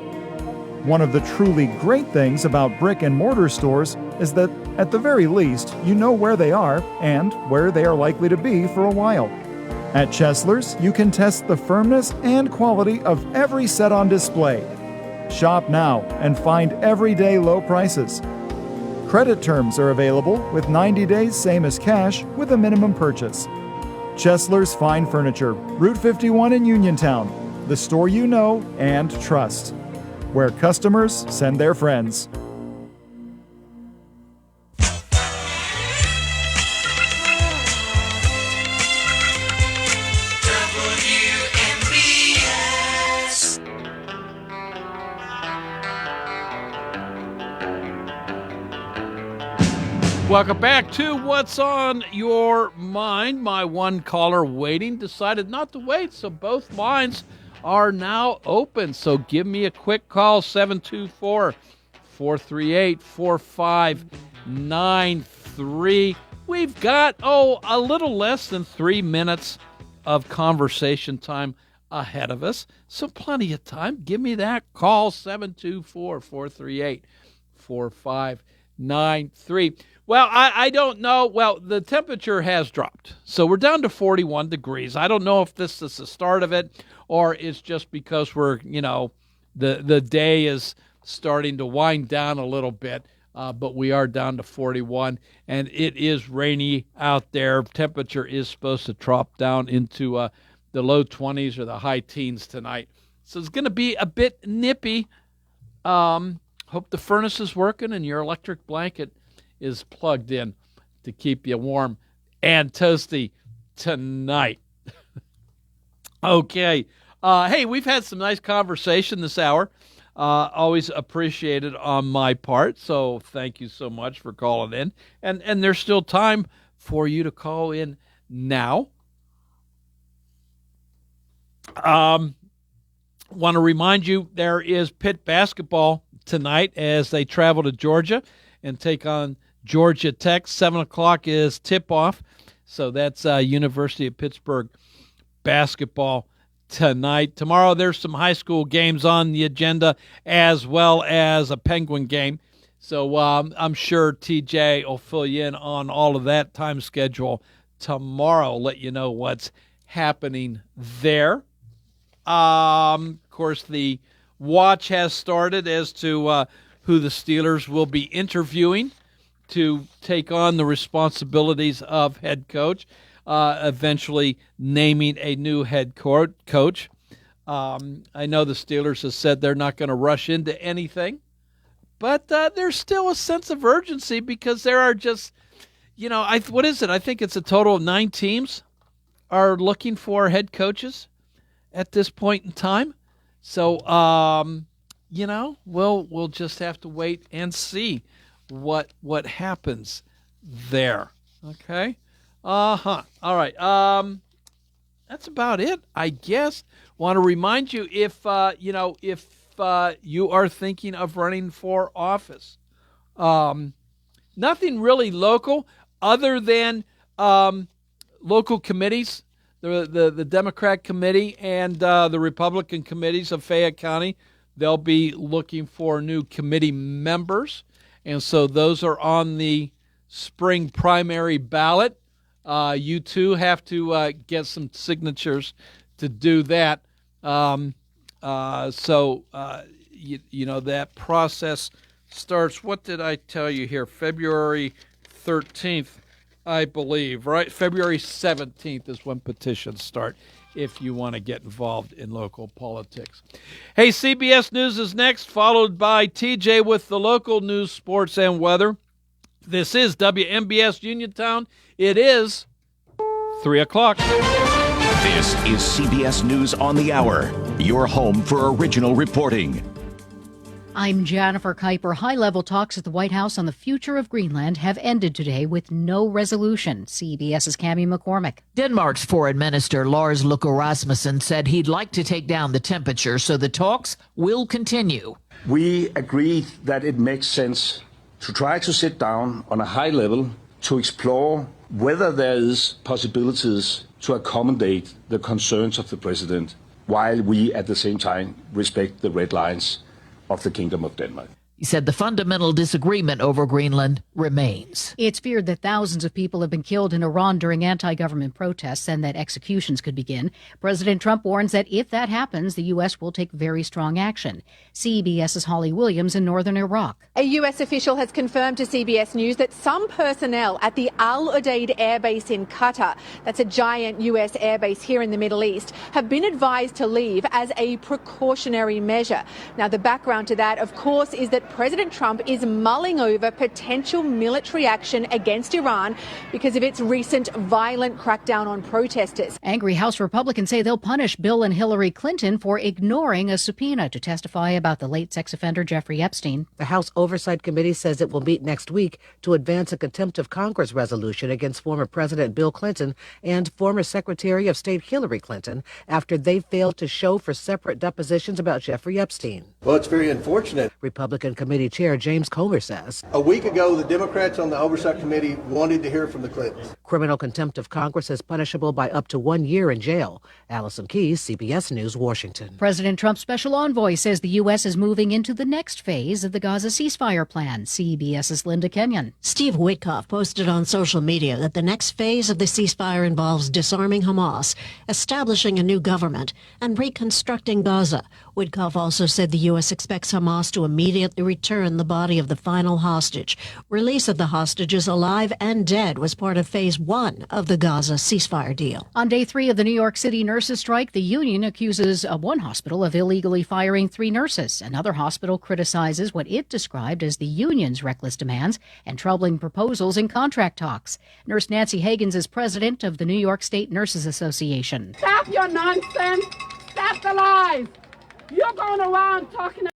One of the truly great things about brick and mortar stores is that, at the very least, you know where they are and where they are likely to be for a while. At Chesler's, you can test the firmness and quality of every set on display. Shop now and find everyday low prices. Credit terms are available with 90 days same as cash with a minimum purchase. Chesler's Fine Furniture, Route 51 in Uniontown, the store you know and trust, where customers send their friends. Welcome back to What's on Your Mind. My one caller waiting decided not to wait, so both lines are now open. So give me a quick call, 724-438-4593. We've got, a little less than 3 minutes of conversation time ahead of us, so plenty of time. Give me that call, 724-438-4593. Well, I don't know. Well, the temperature has dropped. So we're down to 41 degrees. I don't know if this is the start of it or it's just because we're, the day is starting to wind down a little bit. But we are down to 41, and it is rainy out there. Temperature is supposed to drop down into the low 20s or the high teens tonight. So it's going to be a bit nippy. Hope the furnace is working and your electric blanket is plugged in to keep you warm and toasty tonight. Okay. Hey, we've had some nice conversation this hour. Always appreciated on my part, so thank you so much for calling in. And there's still time for you to call in now. Want to remind you there is Pitt basketball tonight as they travel to Georgia and take on Georgia Tech. 7 o'clock is tip-off, so that's University of Pittsburgh basketball tonight. Tomorrow there's some high school games on the agenda as well as a Penguin game. So I'm sure TJ will fill you in on all of that time schedule tomorrow, let you know what's happening there. Of course, the watch has started as to who the Steelers will be interviewing to take on the responsibilities of head coach. Eventually naming a new head coach. I know the Steelers have said they're not going to rush into anything, but there's still a sense of urgency because there are just, what is it? I think it's a total of 9 teams are looking for head coaches at this point in time. So, we'll just have to wait and see what happens there. Okay. All right. That's about it, I guess. Want to remind you if you are thinking of running for office, nothing really local other than local committees, the Democrat committee and the Republican committees of Fayette County. They'll be looking for new committee members, and so those are on the spring primary ballot. You too have to get some signatures to do that. That process starts, what did I tell you here? February 13th, I believe, right? February 17th is when petitions start if you want to get involved in local politics. Hey, CBS News is next, followed by TJ with the local news, sports, and weather. This is WMBS Uniontown. It is 3 o'clock. This is CBS News on the Hour, your home for original reporting. I'm Jennifer Kuiper. High-level talks at the White House on the future of Greenland have ended today with no resolution. CBS's Cammie McCormick. Denmark's Foreign Minister Lars Løkke Rasmussen said he'd like to take down the temperature, so the talks will continue. We agreed that it makes sense to try to sit down on a high level to explore whether there is possibilities to accommodate the concerns of the president, while we at the same time respect the red lines of the Kingdom of Denmark. He said the fundamental disagreement over Greenland remains. It's feared that thousands of people have been killed in Iran during anti-government protests and that executions could begin. President Trump warns that if that happens, the U.S. will take very strong action. CBS's Holly Williams in northern Iraq. A U.S. official has confirmed to CBS News that some personnel at the Al Udeid Air Base in Qatar, that's a giant U.S. airbase here in the Middle East, have been advised to leave as a precautionary measure. Now, the background to that, of course, is that President Trump is mulling over potential military action against Iran because of its recent violent crackdown on protesters. Angry House Republicans say they'll punish Bill and Hillary Clinton for ignoring a subpoena to testify about the late sex offender Jeffrey Epstein. The House Oversight Committee says it will meet next week to advance a contempt of Congress resolution against former President Bill Clinton and former Secretary of State Hillary Clinton after they failed to show for separate depositions about Jeffrey Epstein. Well, it's very unfortunate. Republican Committee Chair James Comer says. A week ago, the Democrats on the Oversight Committee wanted to hear from the Clintons. Criminal contempt of Congress is punishable by up to 1 year in jail. Allison Keyes, CBS News, Washington. President Trump's special envoy says the U.S. is moving into the next phase of the Gaza ceasefire plan. CBS's Linda Kenyon. Steve Witkoff posted on social media that the next phase of the ceasefire involves disarming Hamas, establishing a new government, and reconstructing Gaza. Witkoff also said the U.S. expects Hamas to immediately return the body of the final hostage. Release of the hostages, alive and dead, was part of Phase 1 of the Gaza ceasefire deal. On day 3 of the New York City nurses' strike, the union accuses one hospital of illegally firing 3 nurses. Another hospital criticizes what it described as the union's reckless demands and troubling proposals in contract talks. Nurse Nancy Hagans is president of the New York State Nurses Association. Stop your nonsense. Stop the lies. You're going around talking